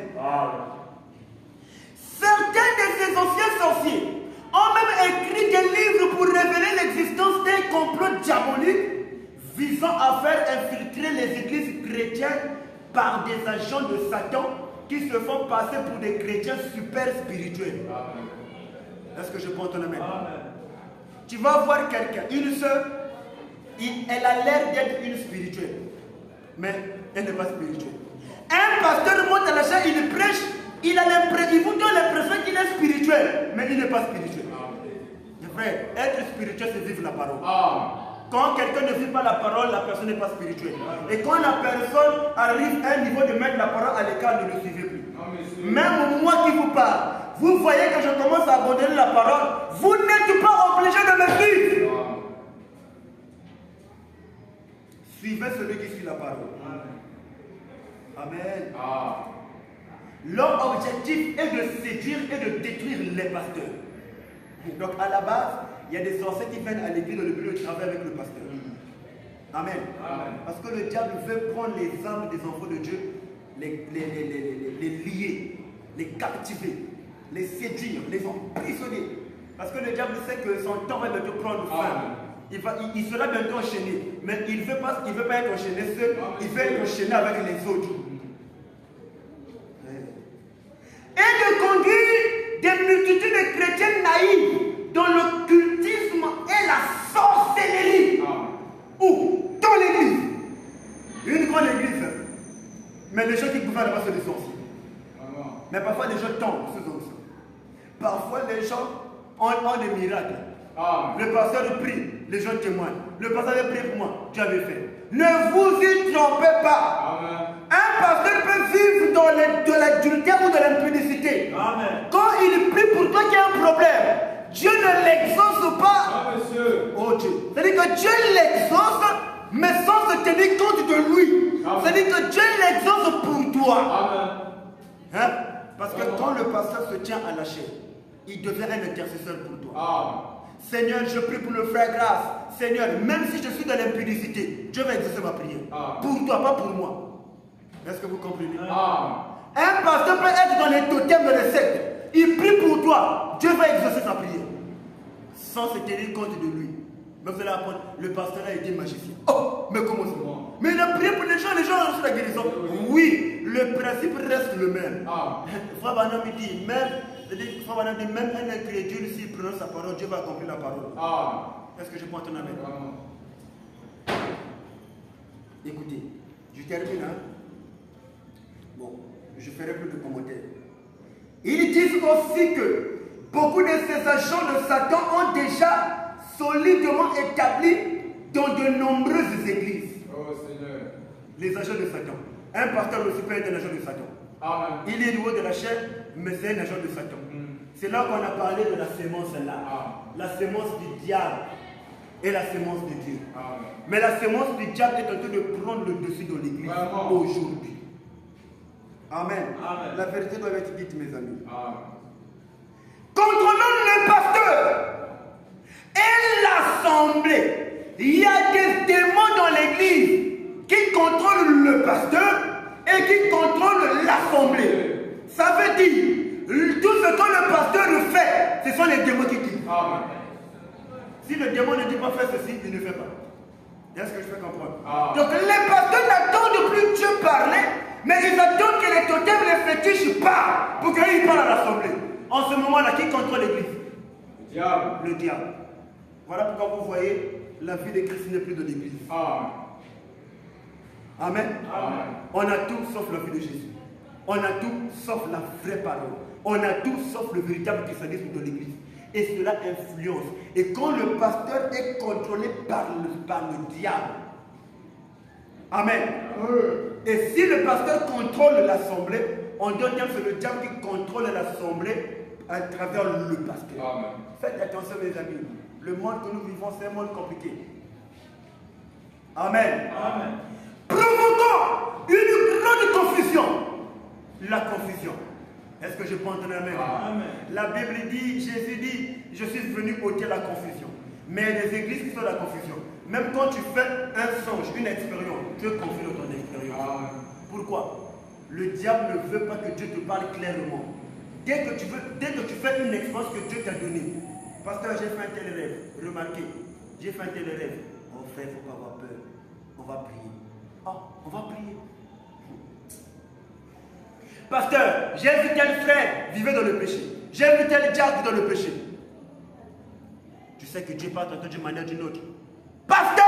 Certains de ces anciens sorciers ont même écrit des livres pour révéler l'existence d'un complot diabolique visant à faire infiltrer les églises chrétiennes par des agents de Satan qui se font passer pour des chrétiens super spirituels. Est-ce que je peux entendre amen? Tu vas voir quelqu'un, une sœur, elle a l'air d'être une spirituelle, mais elle n'est pas spirituelle. Un pasteur monte à la chaîne, il prêche, il vous donne l'impression qu'il est spirituel, mais il n'est pas spirituel. Frère, être spirituel, c'est vivre la parole. Quand quelqu'un ne vit pas la parole, la personne n'est pas spirituelle. Et quand la personne arrive à un niveau de mettre la parole à l'écart, ne le suivez plus. Même moi qui vous parle, vous voyez que je commence à abandonner la parole, vous n'êtes pas obligé de me suivre. Suivez celui qui suit la parole. Amen. Leur objectif est de séduire et de détruire les pasteurs. Donc à la base, il y a des sorciers qui viennent à l'église dans le but de travailler avec le pasteur. Amen. Parce que le diable veut prendre les âmes des enfants de Dieu, les lier, les captiver, les séduire, les emprisonner. Parce que le diable sait que son temps va bientôt prendre fin. Il sera bientôt enchaîné. Mais il ne veut pas être enchaîné seul, il veut être enchaîné avec les autres. Et de conduire des multitudes de chrétiens naïfs dans l'occultisme et la sorcellerie. Où? Dans l'église. Une grande église. Mais les gens qui gouvernent là-bas sont des sorciers. Mais parfois les gens tombent sous onction. Parfois les gens ont des miracles. Le pasteur prie, les gens témoignent. Le pasteur a prié pour moi, Dieu avait fait. Ne vous y trompez pas. Un pasteur peut vivre de l'adultère ou de l'impudicité. Quand il prie pour toi qu'il y a un problème, Dieu ne l'exauce pas. Oh Dieu. C'est-à-dire que Dieu l'exauce, mais sans se tenir compte de lui. C'est-à-dire que Dieu l'exauce pour toi. Hein? Parce que quand le pasteur se tient à la chair, il devient un intercesseur pour toi. Seigneur, je prie pour le frère grâce. Seigneur, même si je suis dans l'impudicité, Dieu va exaucer ma prière. Pour toi, pas pour moi. Est-ce que vous comprenez? Un pasteur peut être dans les totems, dans les sectes. Il prie pour toi. Dieu va exaucer sa prière. Sans se tenir compte de lui. Mais vous allez apprendre, le pasteur a été magicien. Oh, mais comment c'est bon? Mais il a prié pour les gens ont reçu la guérison. Oui, le principe reste le même. Frère Branham dit, même un incrédule, s'il prononce sa parole, Dieu va accomplir la parole. Est-ce que je peux entendre avec? Écoutez, je termine. Bon, je ferai plus de commentaires. Ils disent aussi que beaucoup de ces agents de Satan ont déjà solidement établi dans de nombreuses églises. Les agents de Satan. Un pasteur aussi peut être un agent de Satan. Il est nouveau de la chair, mais c'est un agent de Satan. C'est là qu'on a parlé de la sémence là. La sémence du diable et la sémence de Dieu. Mais la sémence du diable est en train de prendre le dessus dans l'église aujourd'hui. Amen. La vérité doit être dite, mes amis. Contrôlons le pasteur et l'assemblée. Il y a des démons dans l'église qui contrôlent le pasteur et qui contrôlent l'assemblée. Ça veut dire, tout ce que le pasteur fait, ce sont les démons qui disent. Si le démon ne dit pas faire ceci, il ne fait pas. Est-ce que je fais comprendre? Donc les pasteurs n'attendent plus Dieu parler, mais ils attendent que les totems, les fétiches parlent pour qu'ils parlent à l'assemblée. En ce moment-là, qui contrôle l'église? Le diable. Le diable. Voilà pourquoi vous voyez, la vie de Christ n'est plus de l'église. Amen. Amen. On a tout sauf la vie de Jésus. On a tout sauf la vraie parole. On a tout sauf le véritable christianisme de l'église. Et cela influence. Et quand le pasteur est contrôlé par le diable, amen. Et si le pasteur contrôle l'assemblée, on doit dire que c'est le diable qui contrôle l'assemblée à travers le pasteur. Amen. Faites attention mes amis. Le monde que nous vivons, c'est un monde compliqué. Amen. Amen. Provoquant une grande confusion. La confusion. Est-ce que je peux entendre un amen? Amen. La Bible dit, Jésus dit, je suis venu ôter la confusion. Mais il y a des églises qui sont la confusion. Même quand tu fais un songe, une expérience, Dieu confie dans ton expérience. Amen. Pourquoi? Le diable ne veut pas que Dieu te parle clairement. Dès que tu fais une expérience que Dieu t'a donnée, pasteur, j'ai fait un tel rêve. Remarquez, j'ai fait un tel rêve. Oh frère, il ne faut pas avoir peur. On va prier. Ah, on va prier. Pasteur, j'ai vu tel frère vivre dans le péché. J'ai vu tel diable dans le péché. Tu sais que Dieu parle d'une manière ou d'une autre. Pasteur!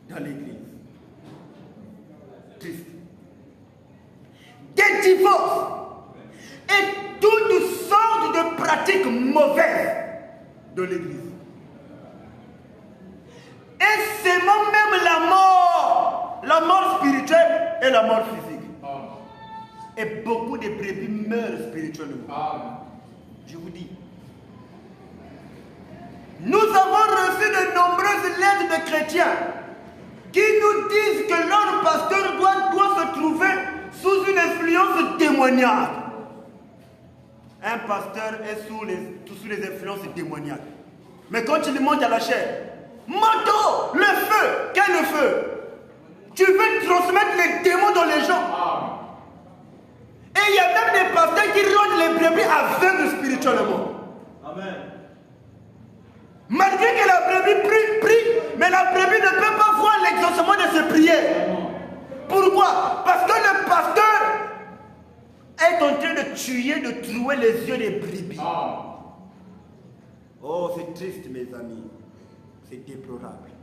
Dans l'église. Triste. Des divorces et toutes sortes de pratiques mauvaises de l'église. Et c'est même la mort spirituelle et la mort physique. Et beaucoup de brebis meurent spirituellement. Je vous dis. Nous avons reçu de nombreuses lettres de chrétiens qui nous disent que leur pasteur doit se trouver sous une influence démoniaque. Un pasteur est sous les influences démoniaques. Mais quand il monte à la chair, manteau, le feu, quel est le feu? Tu veux transmettre les démons dans les gens. Et il y a même des pasteurs qui rendent les brebis aveugles spirituellement. Amen. Malgré que la brebis prie, mais la brebis ne peut pas voir l'exaucement de ses prières. Pourquoi? Parce que le pasteur est en train de tuer, de trouer les yeux des brebis. Oh, c'est triste, mes amis. C'est déplorable.